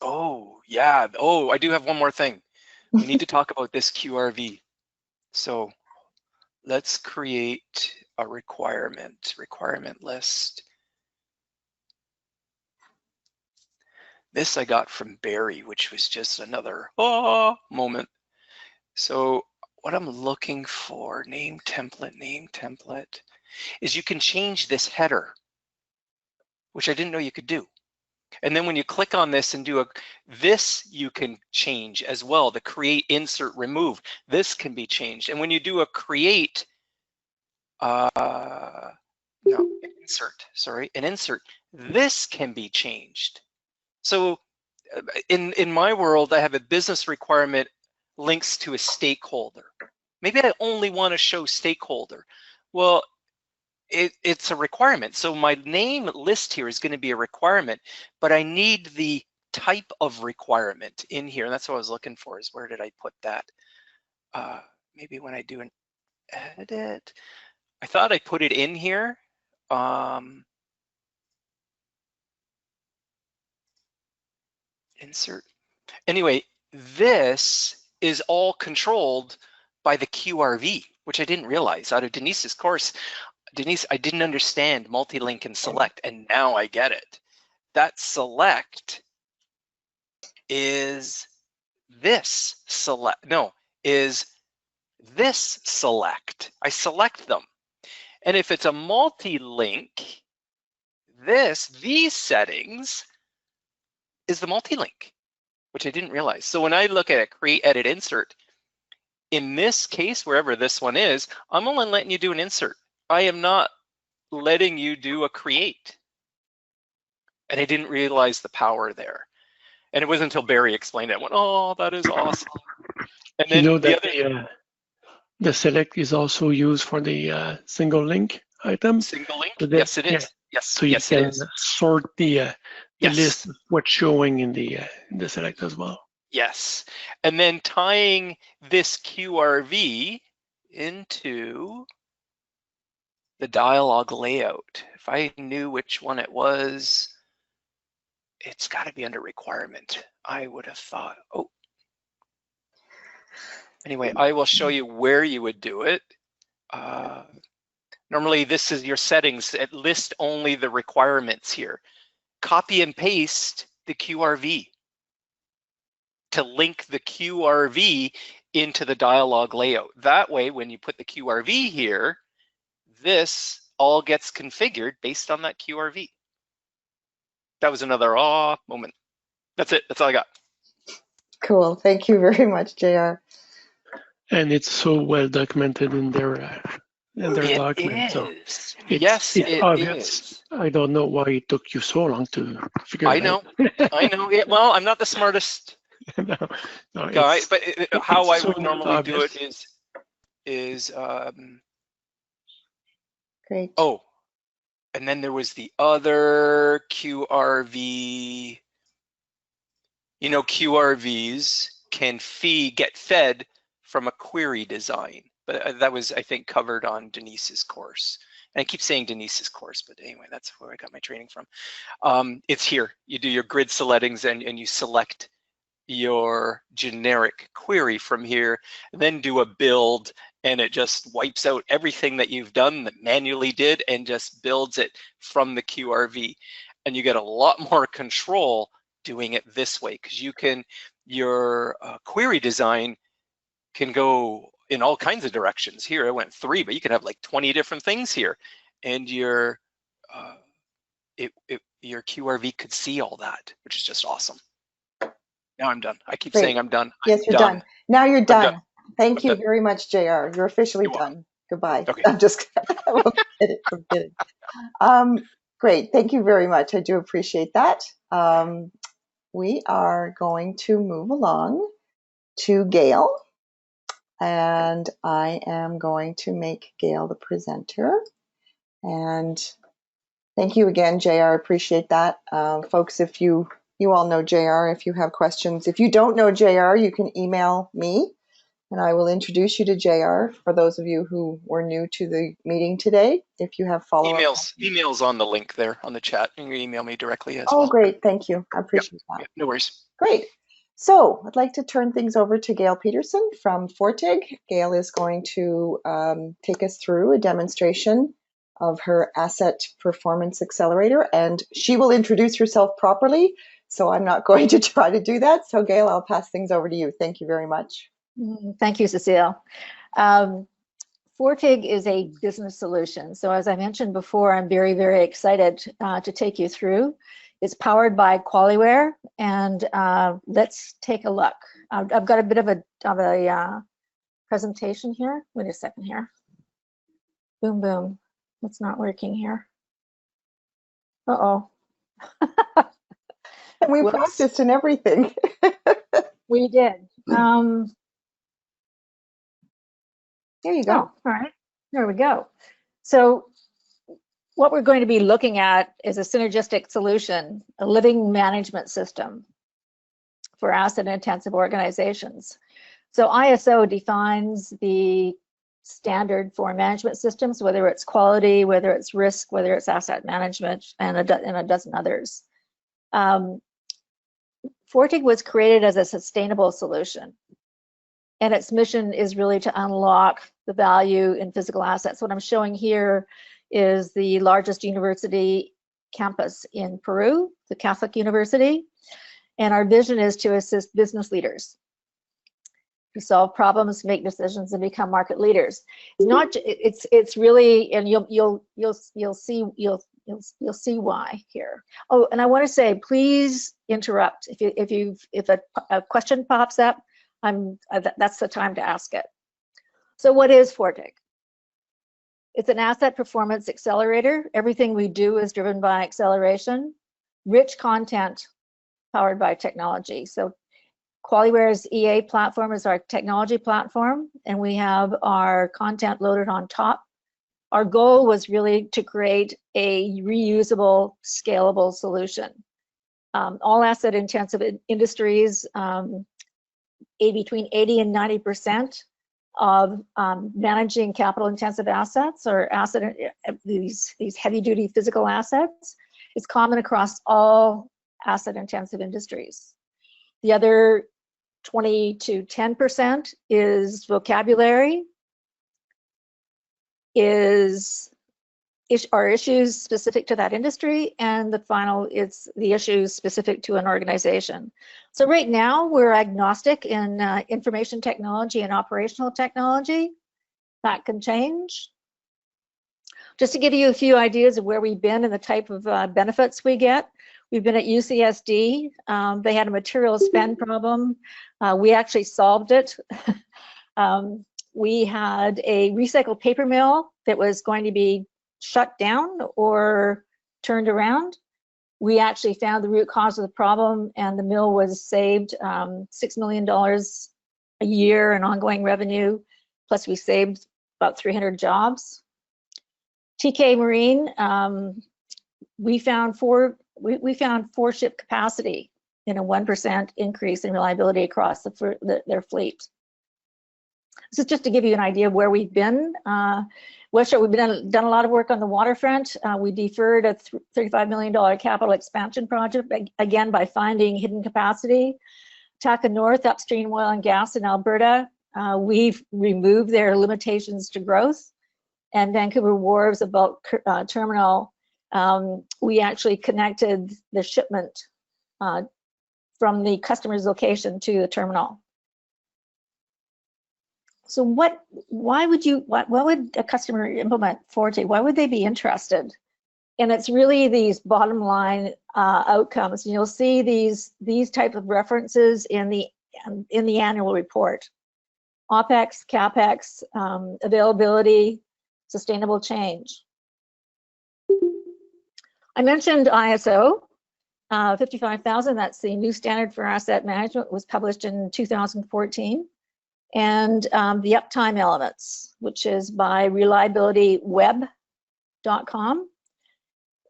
Oh yeah, oh, I do have one more thing. We need to talk about this QRV. So let's create a requirement list. This I got from Barry, which was just another moment. So what I'm looking for, name template, is you can change this header, which I didn't know you could do. And then when you click on this and do this you can change as well, the create, insert, remove. This can be changed. And when you do a create, an insert, this can be changed. So in my world, I have a business requirement links to a stakeholder. Maybe I only want to show stakeholder. Well, it's a requirement. So my name list here is going to be a requirement, but I need the type of requirement in here. And that's what I was looking for, is where did I put that? Maybe when I do an edit, I thought I put it in here. Insert. Anyway, this is all controlled by the QRV, which I didn't realize. Out of Denise's course, Denise, I didn't understand multi-link and select, and now I get it. That select is this select, no, is this select. I select them. And if it's a multi-link, these settings is the multi-link, which I didn't realize. So when I look at a create, edit, insert, in this case, wherever this one is, I'm only letting you do an insert. I am not letting you do a create. And I didn't realize the power there. And it wasn't until Barry explained it, I went, oh, that is awesome. And then you know that the select is also used for the single link items. Single link? So that, yes, it is. Yeah. Yes, so you yes, can it is. sort the Yes. list of what's showing in the select as well. Yes, and then tying this QRV into the dialog layout. If I knew which one it was, it's got to be under requirement. I would have thought, oh. Anyway, I will show you where you would do it. Normally, this is your settings. It lists only the requirements here. Copy and paste the QRV to link the QRV into the dialog layout. That way, when you put the QRV here, this all gets configured based on that QRV. That was another moment. That's it. That's all I got. Cool. Thank you very much, JR. And it's so well documented in their document. So yes, it's obvious. I don't know why it took you so long to figure it out. I know. Well, I'm not the smartest No, but how I so would normally obvious. do it is Great. oh, and then there was the other QRV. You know, QRVs can get fed from a query design, but that was, I think, covered on Denise's course. And I keep saying Denise's course, but anyway, that's where I got my training from. It's here. You do your grid settings and you select your generic query from here, and then do a build, and it just wipes out everything that you've done that manually did and just builds it from the QRV. And you get a lot more control doing it this way, because you can, your query design can go in all kinds of directions. Here I went 3, but you can have like 20 different things here, and your QRV could see all that, which is just awesome. Now I'm done. I keep Great. saying I'm done. Yes, you're done. Now you're done. Thank you done. very much, JR. You're officially done. Goodbye. Okay. I'm just kidding. I'm kidding. Great. Thank you very much. I do appreciate that. We are going to move along to Gail, and I am going to make Gail the presenter. And thank you again, JR. Appreciate that. Folks, if you all know JR, if you have questions. If you don't know JR, you can email me, and I will introduce you to JR for those of you who were new to the meeting today. If you have follow-up emails on the link there on the chat. You can email me directly as well. Oh, great. Thank you. I appreciate that. No worries. Great. So I'd like to turn things over to Gail Peterson from Fortig. Gail is going to take us through a demonstration of her Asset Performance Accelerator, and she will introduce herself properly. So I'm not going to try to do that. So Gail, I'll pass things over to you. Thank you very much. Thank you, Cecile. Fortig is a business solution. So as I mentioned before, I'm very, very excited to take you through. It's powered by QualiWare, and let's take a look. I've got a bit of a presentation here. Wait a second here. Boom, boom. It's not working here. Uh-oh. And we practiced and everything. We did. There you go. Oh, all right, there we go. So what we're going to be looking at is a synergistic solution, a living management system for asset-intensive organizations. So ISO defines the standard for management systems, whether it's quality, whether it's risk, whether it's asset management, and a dozen others. Fortig was created as a sustainable solution, and its mission is really to unlock the value in physical assets. What I'm showing here is the largest university campus in Peru, the Catholic University, and our vision is to assist business leaders to solve problems, make decisions, and become market leaders. It's really, and you'll see why here. Oh, and I want to say, please interrupt if a question pops up. That's the time to ask it. So what is Fortig? It's an asset performance accelerator. Everything we do is driven by acceleration. Rich content powered by technology. So QualiWare's EA platform is our technology platform, and we have our content loaded on top. Our goal was really to create a reusable, scalable solution. All asset intensive industries, between 80 and 90% of managing capital intensive assets or these heavy duty physical assets is common across all asset intensive industries. The other 20 to 10% is vocabulary, are issues specific to that industry, and the final is the issues specific to an organization. So right now we're agnostic in information technology and operational technology. That can change. Just to give you a few ideas of where we've been and the type of benefits we get. We've been at UCSD. They had a material spend problem. We actually solved it. We had a recycled paper mill that was going to be shut down or turned around. We actually found the root cause of the problem, and the mill was saved $6 million a year in ongoing revenue, plus we saved about 300 jobs. TK Marine, we found four ship capacity in a 1% increase in reliability across their fleet. This is just to give you an idea of where we've been. We've done a lot of work on the waterfront. We deferred a $35 million capital expansion project, again, by finding hidden capacity. Taka North, upstream oil and gas in Alberta, we've removed their limitations to growth. And Vancouver Wharves, a bulk terminal, we actually connected the shipment from the customer's location to the terminal. So why would a customer implement Fortig? Why would they be interested? And it's really these bottom line outcomes. And you'll see these type of references in the annual report. OPEX, CAPEX, availability, sustainable change. I mentioned ISO 55000. That's the new standard for asset management. It was published in 2014. And the uptime elements, which is by reliabilityweb.com.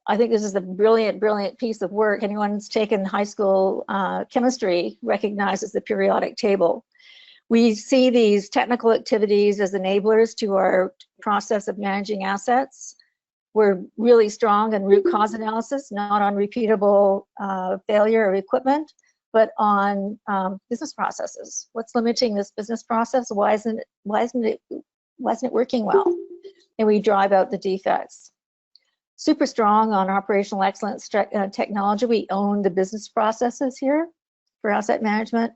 I think this is a brilliant, brilliant piece of work. Anyone who's taken high school chemistry recognizes the periodic table. We see these technical activities as enablers to our process of managing assets. We're really strong in root cause analysis, not on repeatable failure of equipment, but on business processes. What's limiting this business process? Why isn't it working well? And we drive out the defects. Super strong on operational excellence technology. We own the business processes here for asset management,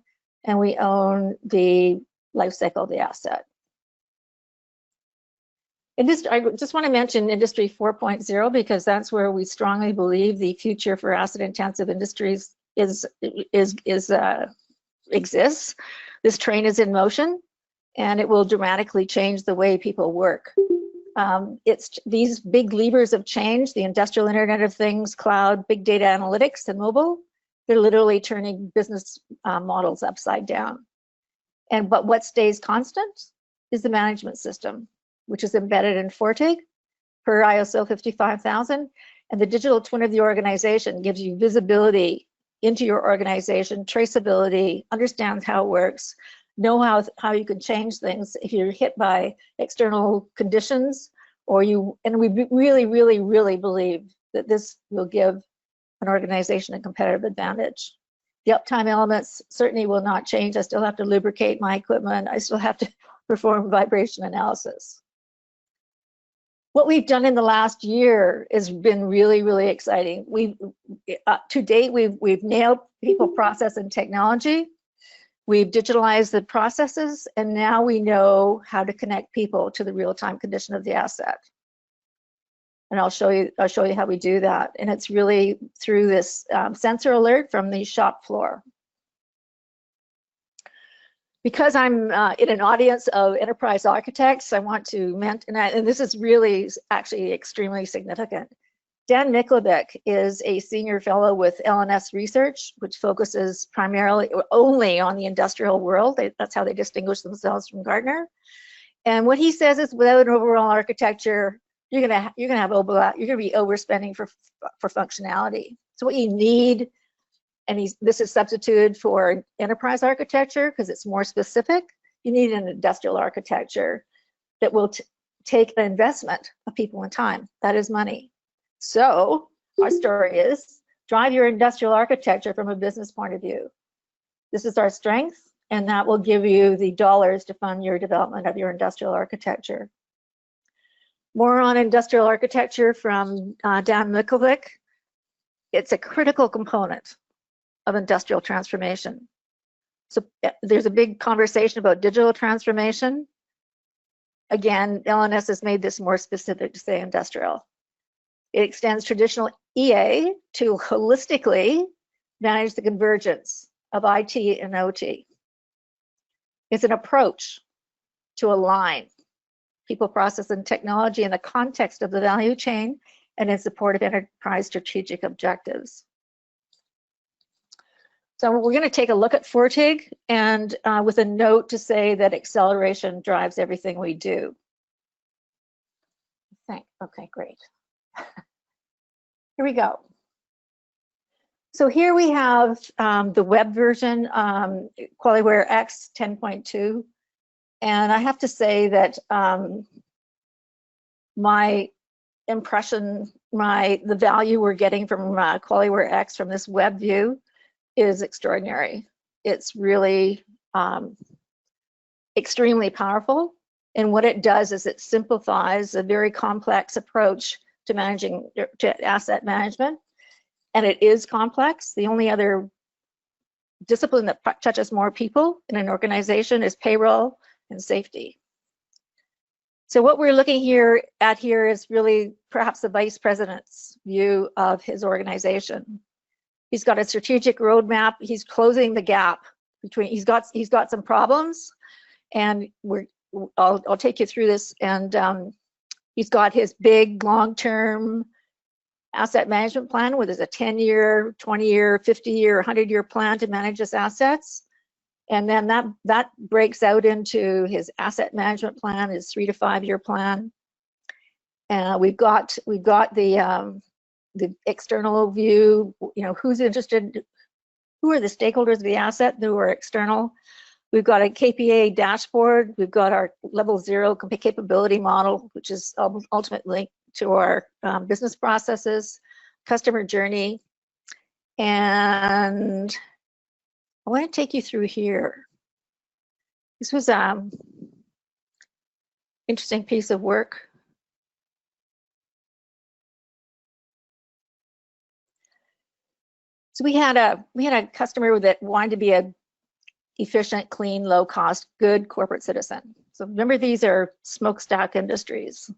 and we own the life cycle of the asset. I just want to mention Industry 4.0 because that's where we strongly believe the future for asset-intensive industries exists. This train is in motion, and it will dramatically change the way people work. It's these big levers of change, the industrial Internet of Things, cloud, big data analytics, and mobile. They're literally turning business models upside down. But what stays constant is the management system, which is embedded in Fortig per ISO 55000, and the digital twin of the organization gives you visibility into your organization, traceability, understands how it works, know how you can change things if you're hit by external conditions, and we really, really, really believe that this will give an organization a competitive advantage. The uptime elements certainly will not change. I still have to lubricate my equipment. I still have to perform vibration analysis. What we've done in the last year has been really, really exciting. To date, we've nailed people, process, and technology. We've digitalized the processes, and now we know how to connect people to the real-time condition of the asset. And I'll show you how we do that. And it's really through this sensor alert from the shop floor. Because I'm in an audience of enterprise architects, I want to mention, and this is really actually extremely significant. Dan Miklovic is a senior fellow with LNS Research, which focuses primarily only on the industrial world. That's how they distinguish themselves from Gartner. And what he says is, without an overall architecture, you're gonna have overlap. You're gonna be overspending for functionality. So what you need, and this is substituted for enterprise architecture because it's more specific. You need an industrial architecture that will take an investment of people and time. That is money. So our story is drive your industrial architecture from a business point of view. This is our strength, and that will give you the dollars to fund your development of your industrial architecture. More on industrial architecture from Dan Miklovic. It's a critical component of industrial transformation. So there's a big conversation about digital transformation. Again, LNS has made this more specific to say industrial. It extends traditional EA to holistically manage the convergence of IT and OT. It's an approach to align people, process, and technology in the context of the value chain and in support of enterprise strategic objectives. So we're going to take a look at Fortig, and with a note to say that acceleration drives everything we do. Okay, great. Here we go. So here we have the web version, QualiWare X 10.2. And I have to say that my impression, the value we're getting from QualiWare X from this web view is extraordinary. It's really extremely powerful. And what it does is it simplifies a very complex approach to asset management. And it is complex. The only other discipline that touches more people in an organization is payroll and safety. So what we're looking at here is really perhaps the vice president's view of his organization. He's got a strategic roadmap. He's closing the gap between. He's got some problems, and I'll take you through this. And he's got his big long-term asset management plan, where there's a 10-year, 20-year, 50-year, 100-year plan to manage his assets. And then that breaks out into his asset management plan, his 3 to 5 year plan. We've got the external view, who's interested, who are the stakeholders of the asset who are external. We've got a KPA dashboard. We've got our level 0 capability model, which is ultimately to our business processes, customer journey. And I want to take you through here. This was an interesting piece of work. So we had a customer that wanted to be a efficient, clean, low cost, good corporate citizen. So remember, these are smokestack industries.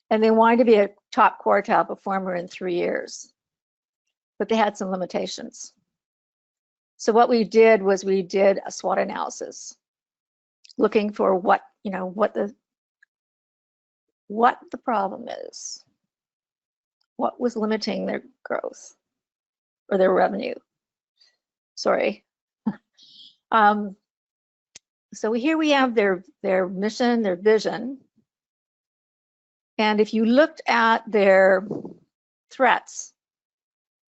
And they wanted to be a top quartile performer in 3 years, but they had some limitations. So what we did was we did a SWOT analysis, looking for what the problem is, what was limiting their growth or their revenue. Sorry. So here we have their mission, their vision. And if you looked at their threats,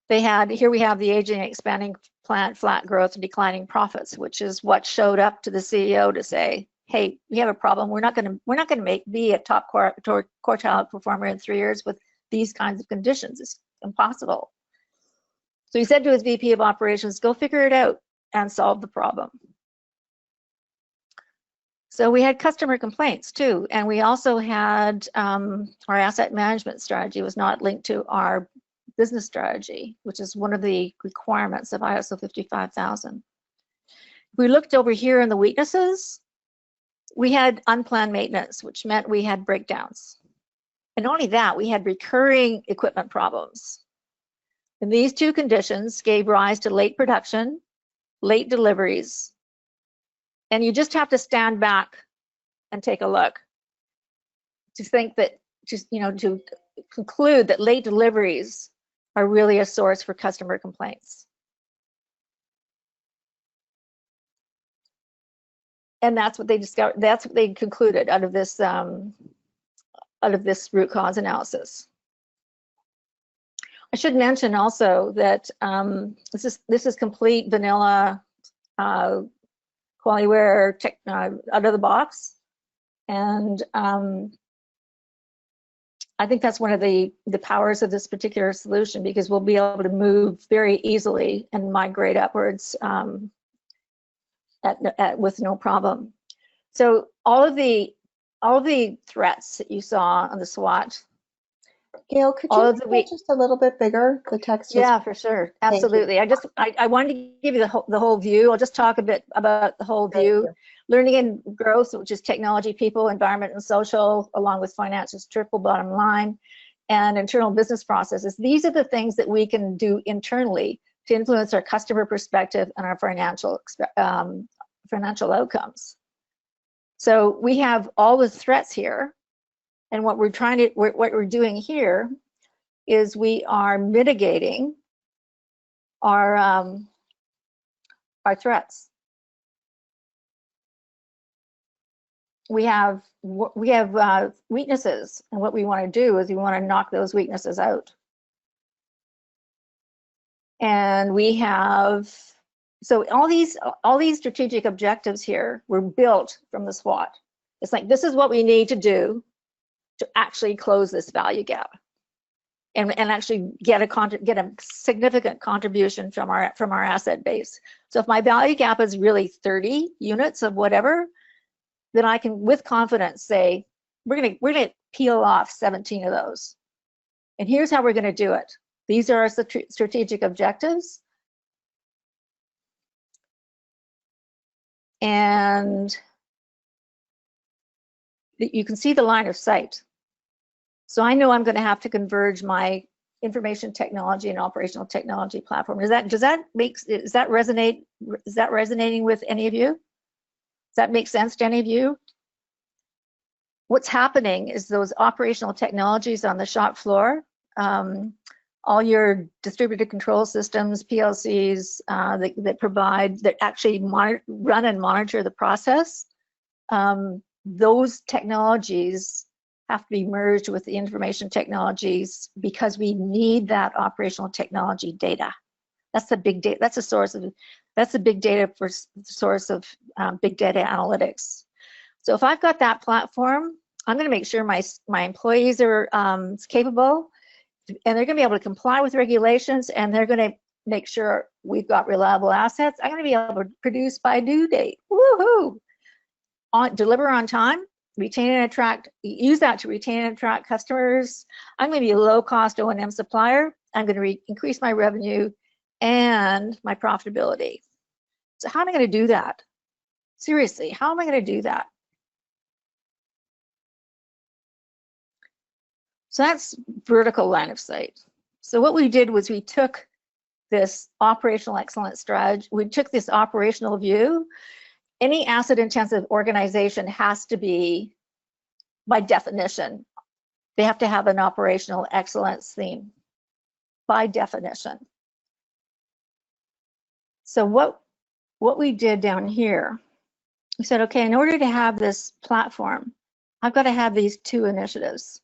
here we have the aging and expanding plant, flat growth, and declining profits, which is what showed up to the CEO to say, hey, we have a problem. We're not going to be a top quartile performer in 3 years with these kinds of conditions. It's impossible. So he said to his VP of operations, go figure it out and solve the problem. So we had customer complaints too, and we also had our asset management strategy was not linked to our business strategy, which is one of the requirements of ISO 55000. We looked over here in the weaknesses. We had unplanned maintenance, which meant we had breakdowns. And not only that, we had recurring equipment problems. And these two conditions gave rise to late production, late deliveries. And you just have to stand back and take a look to think that, to conclude that late deliveries are really a source for customer complaints. And that's what they discovered. That's what they concluded out of this root cause analysis. I should mention also that this is complete vanilla QualiWare out of the box, and I think that's one of the powers of this particular solution, because we'll be able to move very easily and migrate upwards with no problem. So all of the threats that you saw on the SWOT. Gail, could you make it just a little bit bigger? The text. Yeah, for sure, absolutely. I wanted to give you the whole view. I'll just talk a bit about the whole view. Learning and growth, which is technology, people, environment, and social, along with finances, triple bottom line, and internal business processes. These are the things that we can do internally to influence our customer perspective and our financial outcomes. So we have all the threats here, and what we're doing here is we are mitigating our threats. We have weaknesses, and what we want to do is we want to knock those weaknesses out. And we have, so all these strategic objectives here were built from the SWOT. It's like, this is what we need to do to actually close this value gap, and actually get a significant contribution from our asset base. So if my value gap is really 30 units of whatever, then I can with confidence say we're gonna peel off 17 of those. And here's how we're gonna do it. These are our strategic objectives. And you can see the line of sight. So I know I'm going to have to converge my information technology and operational technology platform. Is that resonating with any of you? Does that make sense to any of you? What's happening is those operational technologies on the shop floor, all your distributed control systems, PLCs that actually run and monitor the process, those technologies have to be merged with the information technologies because we need that operational technology data. That's the big data. That's the big data for source of big data analytics. So if I've got that platform, I'm going to make sure my employees are capable, and they're going to be able to comply with regulations, and they're going to make sure we've got reliable assets. I'm going to be able to produce by due date. Woohoo! Deliver on time, retain and attract, use that to retain and attract customers. I'm going to be a low-cost O&M supplier. I'm going to increase my revenue and my profitability. So how am I going to do that? Seriously, how am I going to do that? So that's vertical line of sight. So what we did was we took this operational excellence strategy, we took this operational view. Any asset-intensive organization has to be, by definition, they have to have an operational excellence theme, by definition. So what we did down here, we said, okay, in order to have this platform, I've got to have these two initiatives,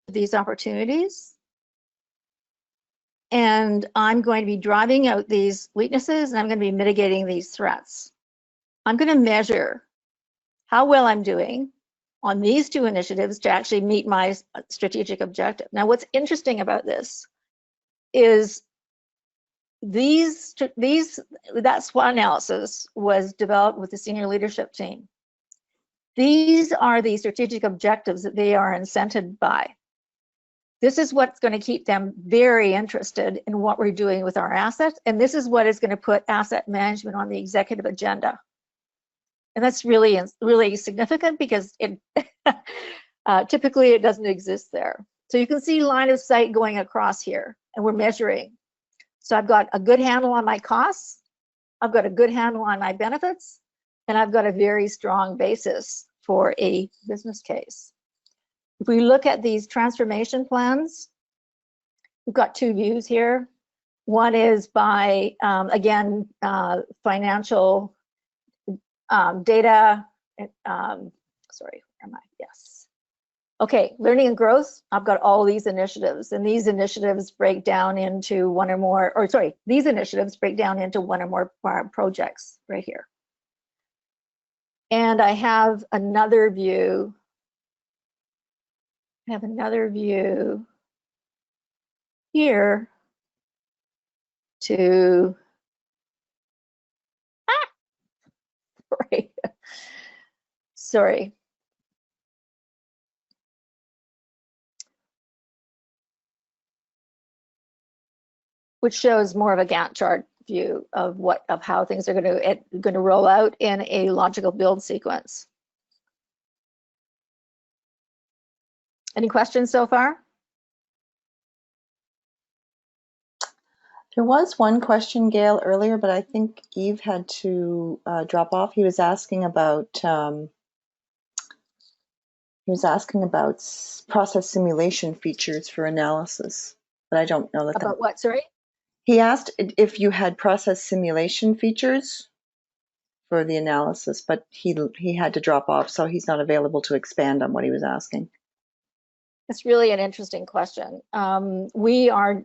these opportunities, and I'm going to be driving out these weaknesses, and I'm going to be mitigating these threats. I'm going to measure how well I'm doing on these two initiatives to actually meet my strategic objective. Now, what's interesting about this is that SWOT analysis was developed with the senior leadership team. These are the strategic objectives that they are incented by. This is what's going to keep them very interested in what we're doing with our assets, and this is what is going to put asset management on the executive agenda. And that's really, really significant because it typically it doesn't exist there. So you can see line of sight going across here, and we're measuring. So I've got a good handle on my costs, I've got a good handle on my benefits, and I've got a very strong basis for a business case. If we look at these transformation plans, we've got two views here. One is by, again, financial data. Sorry, where am I? Yes. Okay, learning and growth. I've got all these initiatives, and these initiatives break down into one or more, or sorry, these initiatives break down into one or more projects right here. And I have another view. I have another view here to, sorry. Which shows more of a Gantt chart view of how things are going to roll out in a logical build sequence. Any questions so far? There was one question, Gail, earlier, but I think Eve had to drop off. He was asking about He was asking about process simulation features for analysis, but I don't know that. About what, sorry? He asked if you had process simulation features for the analysis, but he had to drop off, so he's not available to expand on what he was asking. It's really an interesting question. We are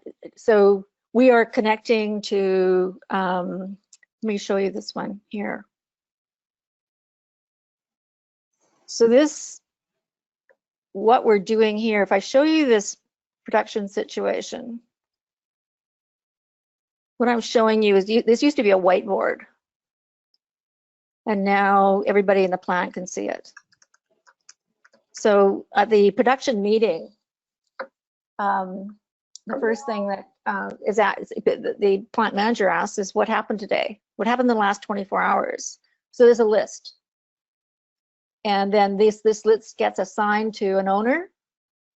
connecting to, let me show you this one here. So what we're doing here, if I show you this production situation, what I'm showing you is this used to be a whiteboard, and now everybody in the plant can see it. So at the production meeting, the first thing that the plant manager asks is, what happened today? What happened in the last 24 hours? So there's a list. And then this list gets assigned to an owner,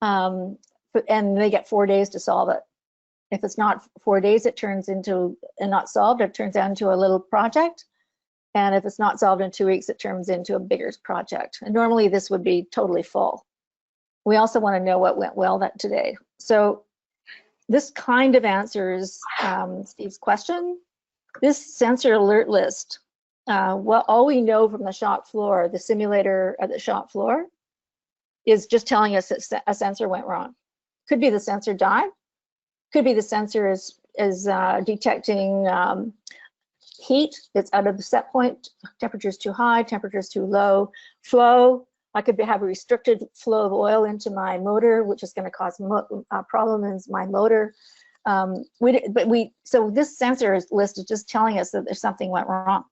and they get 4 days to solve it. If it's not 4 days, it turns into, and not solved, it turns into a little project. And if it's not solved in 2 weeks, it turns into a bigger project. And normally this would be totally full. We also want to know what went well today. So this kind of answers Steve's question. This sensor alert list, all we know from the shop floor, the simulator at the shop floor, is just telling us that a sensor went wrong. Could be the sensor died. Could be the sensor is detecting heat. It's out of the set point. Temperature is too high. Temperature is too low. Flow. I could have a restricted flow of oil into my motor, which is going to cause a problem in my motor. So this sensor list is just telling us that there's something went wrong.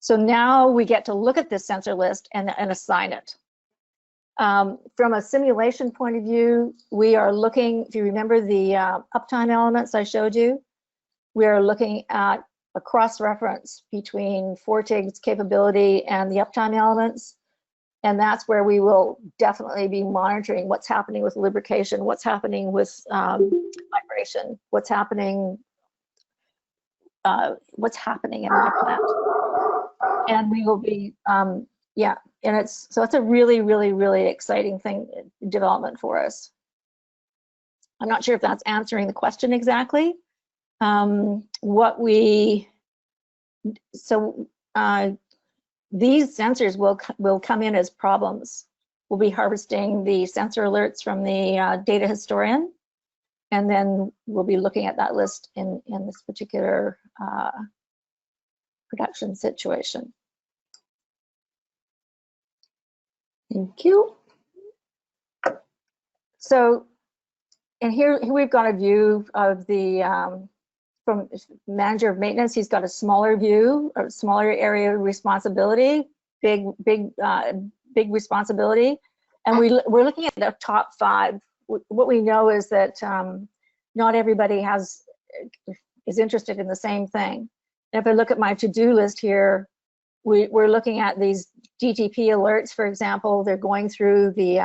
So now we get to look at this sensor list and assign it. From a simulation point of view, we are looking, if you remember the uptime elements I showed you, we are looking at a cross-reference between Fortig's capability and the uptime elements. And that's where we will definitely be monitoring what's happening with lubrication, what's happening with vibration, what's happening in our plant. And we will be, and it's a really, really, really exciting development for us. I'm not sure if that's answering the question exactly. These sensors will come in as problems. We'll be harvesting the sensor alerts from the data historian, and then we'll be looking at that list in this particular production situation. Thank you. So, and here we've got a view of the from manager of maintenance. He's got a smaller view, a smaller area of responsibility, big responsibility, and we're looking at the top 5. What we know is that not everybody is interested in the same thing. And if I look at my to-do list here, we're looking at these DTP alerts, for example. They're going through the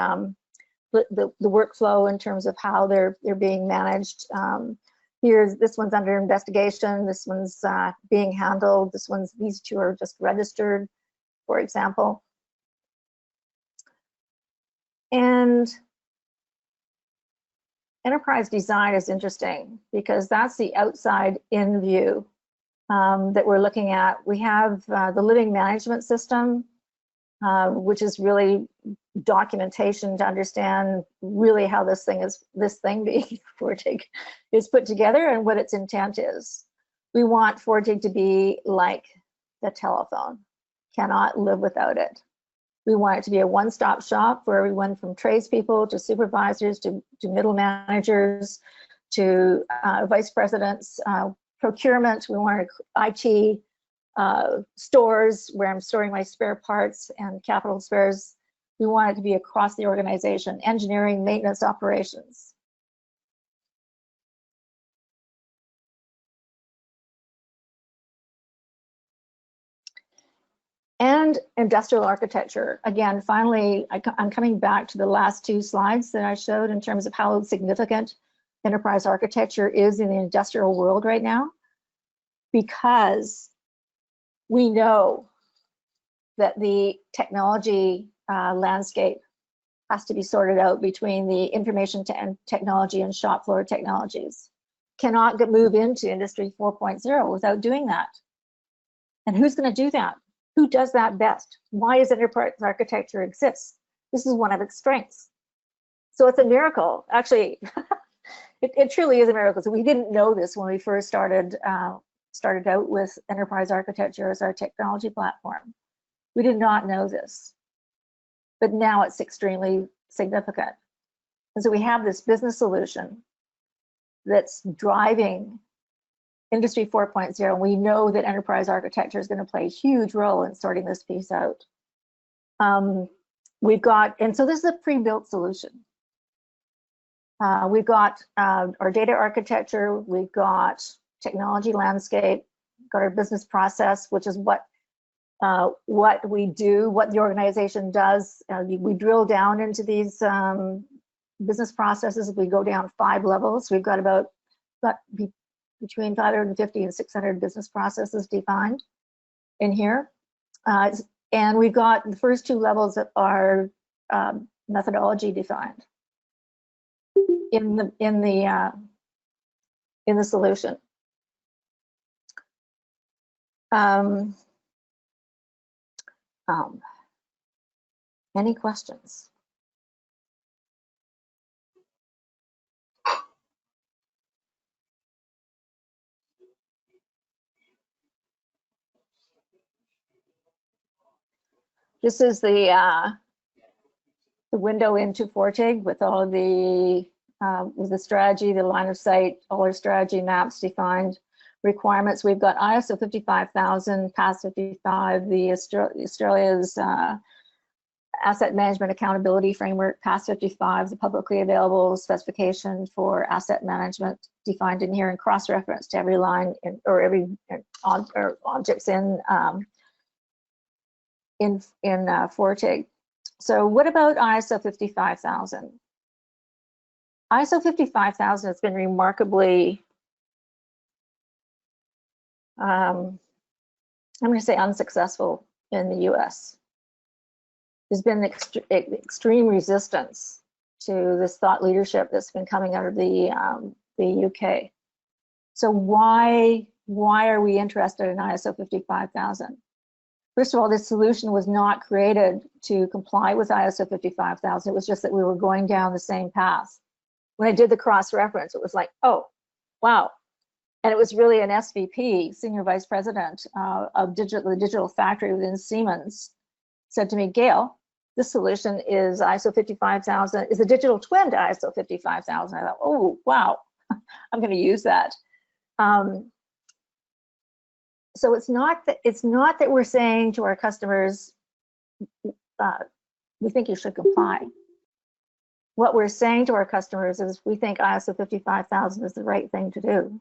workflow in terms of how they're being managed. This one's under investigation. This one's being handled. These 2 are just registered, for example. And enterprise design is interesting because that's the outside-in view that we're looking at. We have the living management system, which is really documentation to understand really how this thing being Fortig is put together and what its intent is. We want Fortig to be like the telephone, cannot live without it. We want it to be a one-stop shop for everyone from tradespeople to supervisors to middle managers to vice presidents, procurement. We want IT, stores where I'm storing my spare parts and capital spares. We want it to be across the organization, engineering, maintenance, operations. And industrial architecture. Again, finally, I'm coming back to the last 2 slides that I showed in terms of how significant enterprise architecture is in the industrial world right now, because we know that the technology landscape has to be sorted out between the information technology and shop floor technologies. Cannot move into Industry 4.0 without doing that. And who's going to do that? Who does that best? Why does enterprise architecture exist? This is one of its strengths. So it's a miracle. Actually, it truly is a miracle. So we didn't know this when we first started out with enterprise architecture as our technology platform. We did not know this, but now it's extremely significant. And so we have this business solution that's driving Industry 4.0. We know that enterprise architecture is going to play a huge role in sorting this piece out. We've got, and so this is a pre-built solution. We've got our data architecture, we've got technology landscape, got our business process, which is what we do, what the organization does. We drill down into these business processes. We go down 5 levels. We've got between 550 and 600 business processes defined in here. And we've got the first 2 levels that are methodology defined in the solution. Any questions? This is the window into Fortig with all the with the strategy, the line of sight, all our strategy maps defined, requirements. We've got ISO 55000, PAS 55, the Australia's Asset Management Accountability Framework, PAS 55, the publicly available specification for asset management defined in here and cross-reference to every line or every objects in Fortig. So what about ISO 55000? ISO 55000 has been remarkably, I'm going to say unsuccessful in the US. There's been extreme resistance to this thought leadership that's been coming out of the UK. So why are we interested in ISO 55000? First of all, this solution was not created to comply with ISO 55000. It was just that we were going down the same path. When I did the cross-reference, it was like, oh, wow. And it was really an SVP, Senior Vice President of the digital factory within Siemens, said to me, Gail, this solution is ISO 55000, is a digital twin to ISO 55000. I thought, oh, wow, I'm going to use that. So it's not that we're saying to our customers, we think you should comply. What we're saying to our customers is we think ISO 55000 is the right thing to do.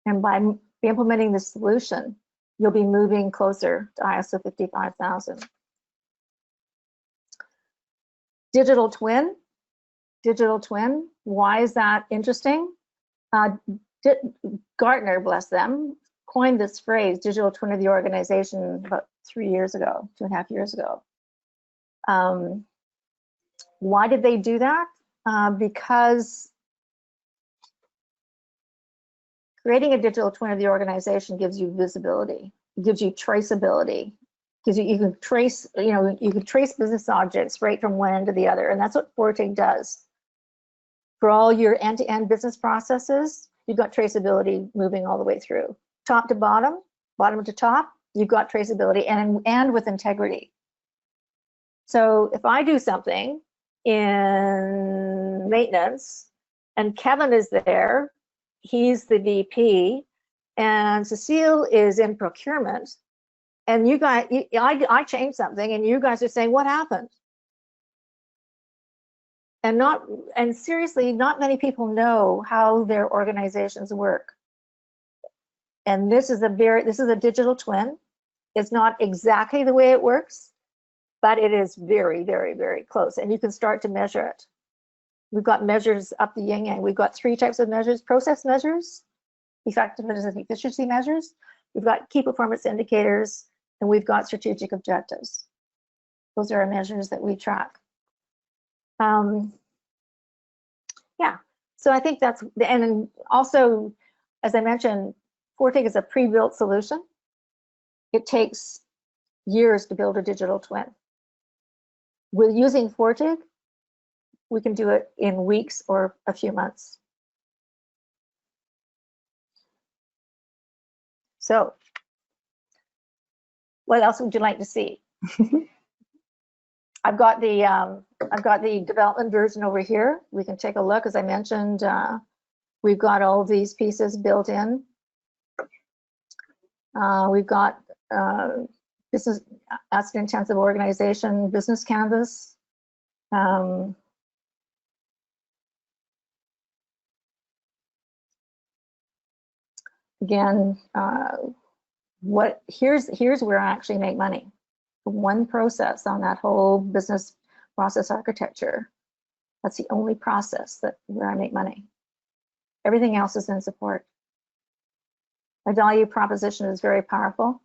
And by implementing this solution, you'll be moving closer to ISO 55000. Digital twin, why is that interesting? Gartner, bless them, coined this phrase, digital twin of the organization, about 3 years ago, 2.5 years ago. Why did they do that? Because creating a digital twin of the organization gives you visibility, it gives you traceability, because you can trace, you can trace business objects right from one end to the other, and that's what Fortig does. For all your end-to-end business processes, you've got traceability moving all the way through, top to bottom, bottom to top. You've got traceability and with integrity. So if I do something in maintenance, and Kevin is there, he's the VP, and Cecile is in procurement, and you guys, I changed something, and you guys are saying, what happened? And seriously, not many people know how their organizations work. And this is a digital twin. It's not exactly the way it works, but it is very, very, very close, and you can start to measure it. We've got measures up the yin yang. We've got 3 types of measures: process measures, effectiveness and efficiency measures. We've got key performance indicators, and we've got strategic objectives. Those are our measures that we track. Yeah, so I think that's, and also, as I mentioned, Fortig is a pre-built solution. It takes years to build a digital twin. With using Fortig, we can do it in weeks or a few months. So, what else would you like to see? I've got the development version over here. We can take a look. As I mentioned, we've got all of these pieces built in. We've got business asset intensive organization business canvas. Again, here's where I actually make money. One process on that whole business process architecture. That's the only process where I make money. Everything else is in support. My value proposition is very powerful.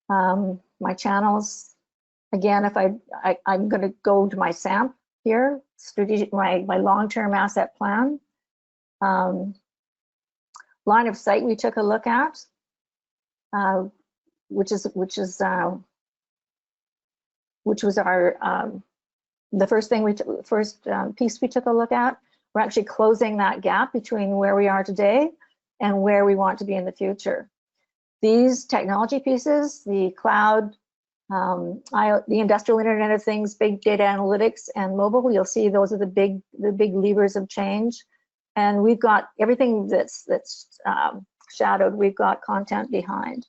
My channels, again, if I'm going to go to my SAMP here, strategic, my long-term asset plan. Line of sight we took a look at, which was our the first piece we took a look at. We're actually closing that gap between where we are today and where we want to be in the future. These technology pieces, the cloud, the industrial Internet of Things, big data analytics, and mobile, you'll see those are the big levers of change. And we've got everything that's shadowed, we've got content behind.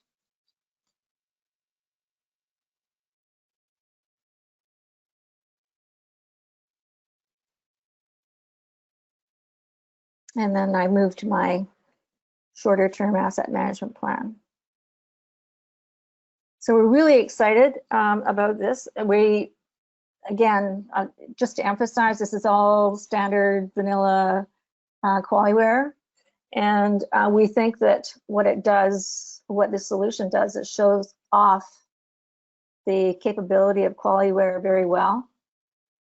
And then I moved to my shorter term asset management plan. So we're really excited about this. Again, just to emphasize, this is all standard vanilla QualiWare. And we think that what this solution does, it shows off the capability of QualiWare very well.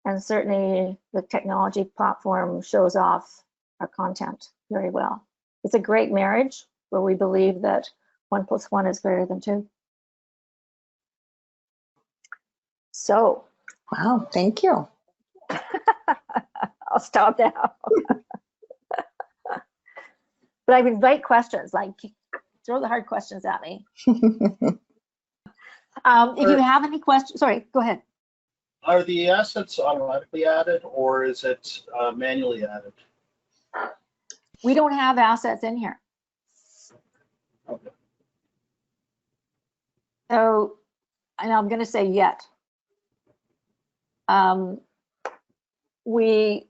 And certainly the technology platform shows off our content very well. It's a great marriage where we believe that 1 + 1 is greater than 2. So. Wow, thank you. I'll stop now. But I invite questions, like throw the hard questions at me. If you have any questions, sorry, go ahead. Are the assets automatically added or is it manually added? We don't have assets in here. Okay. So, and I'm going to say yet. We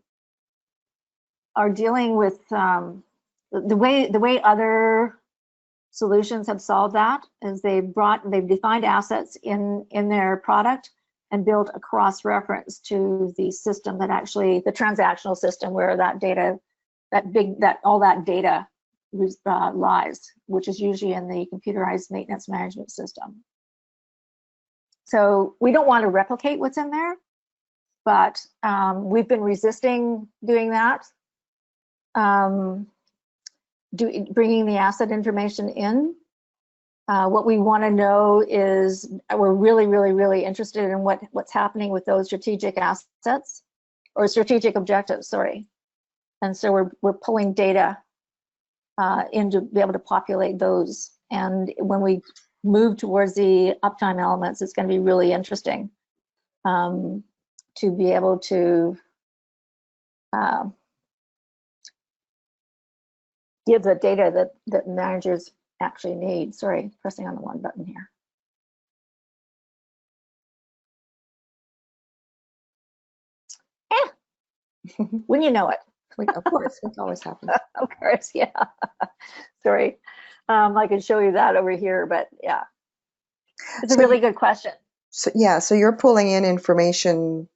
are dealing with the way other solutions have solved that is they've defined assets in their product and built a cross-reference to the system that actually, the transactional system where that data, all that data lies, which is usually in the computerized maintenance management system. So we don't want to replicate what's in there, but we've been resisting doing that. Bringing the asset information in. What we want to know is we're really interested in what's happening with those strategic assets or strategic objectives, sorry. And so we're pulling data in to be able to populate those. And when we move towards the uptime elements, it's going to be really interesting to be able to give the data that managers actually need. Sorry, pressing on the one button here. When you know it. Of course, it always happens. Of course, yeah. Sorry, I can show you that over here, but yeah, it's a really good question. So yeah, so you're pulling in information,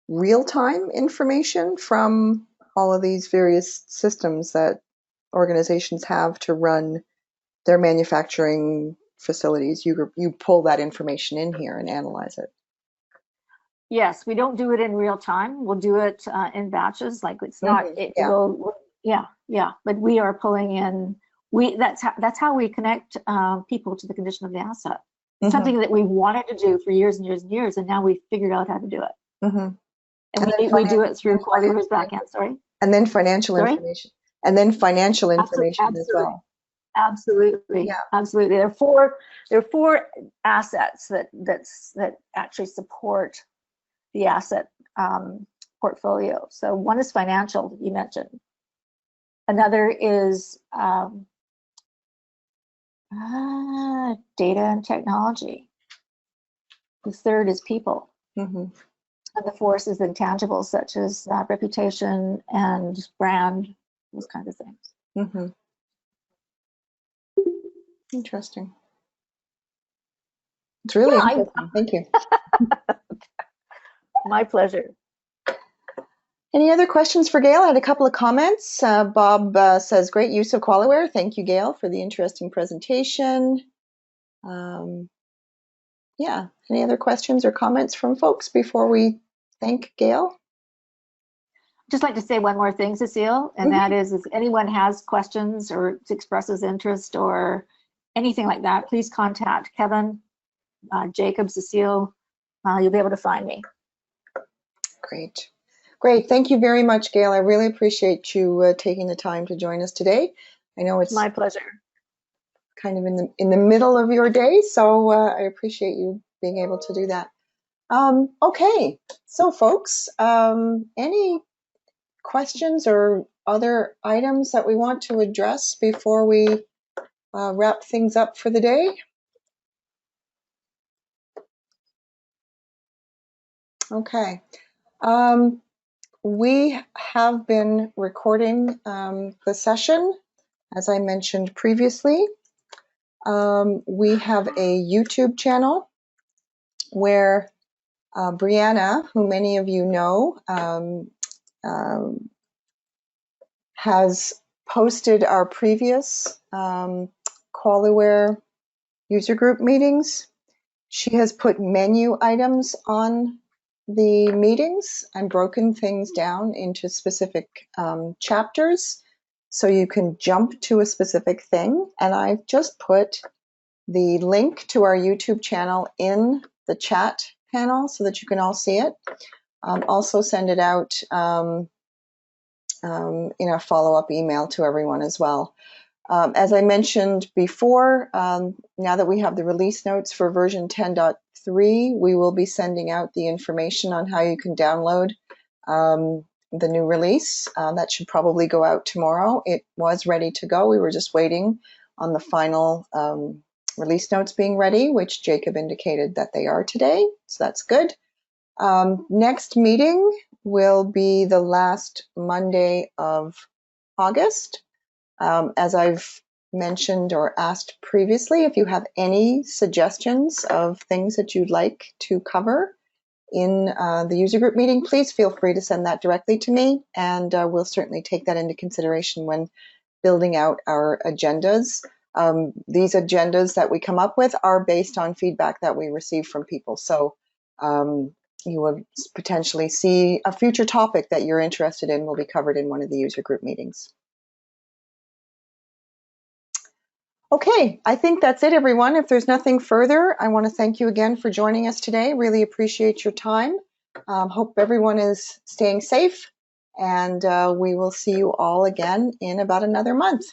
real-time information from all of these various systems that organizations have to run their manufacturing facilities. You pull that information in here and analyze it. Yes, we don't do it in real time. We'll do it in batches. Like it's not. It Yeah. will. Yeah. But we are pulling in. That's how we connect people to the condition of the asset. Something that we wanted to do for years and years and years, and now we've figured out how to do it. And we do it through QualiWare's backend. Sorry. And then financial information. And then financial information as well. Absolutely. Yeah. Absolutely. There are four assets that actually support the asset portfolio. So one is financial, you mentioned. Another is data and technology. The third is people. And the fourth is intangibles such as reputation and brand, those kinds of things. Interesting. It's really interesting. Thank you. My pleasure. Any other questions for Gail? I had a couple of comments. Bob says, great use of QualiWare. Thank you, Gail, for the interesting presentation. Yeah, any other questions or comments from folks before we thank Gail? Just like to say one more thing, Cecile, and that is if anyone has questions or expresses interest or anything like that, please contact Kevin, Jacob, Cecile. You'll be able to find me. Great. Great. Thank you very much, Gail. I really appreciate you taking the time to join us today. I know it's my pleasure. Kind of in the middle of your day, so I appreciate you being able to do that. Okay, so folks, any questions or other items that we want to address before we wrap things up for the day? Okay. We have been recording the session, as I mentioned previously. We have a YouTube channel where Brianna, who many of you know, has posted our previous QualiWare user group meetings. She has put menu items on the meetings and broken things down into specific chapters so you can jump to a specific thing. And I've just put the link to our YouTube channel in the chat panel so that you can all see it. Also send it out in a follow-up email to everyone as well. As I mentioned before, now that we have the release notes for version 10.3, we will be sending out the information on how you can download the new release. That should probably go out tomorrow. It was ready to go. We were just waiting on the final release notes being ready, which Jacob indicated that they are today, so that's good. Next meeting will be the last Monday of August. As I've mentioned or asked previously, if you have any suggestions of things that you'd like to cover in the user group meeting, please feel free to send that directly to me, and we'll certainly take that into consideration when building out our agendas. These agendas that we come up with are based on feedback that we receive from people. So you will potentially see a future topic that you're interested in will be covered in one of the user group meetings. Okay, I think that's it, everyone. If there's nothing further, I want to thank you again for joining us today. Really appreciate your time. Hope everyone is staying safe, and we will see you all again in about another month.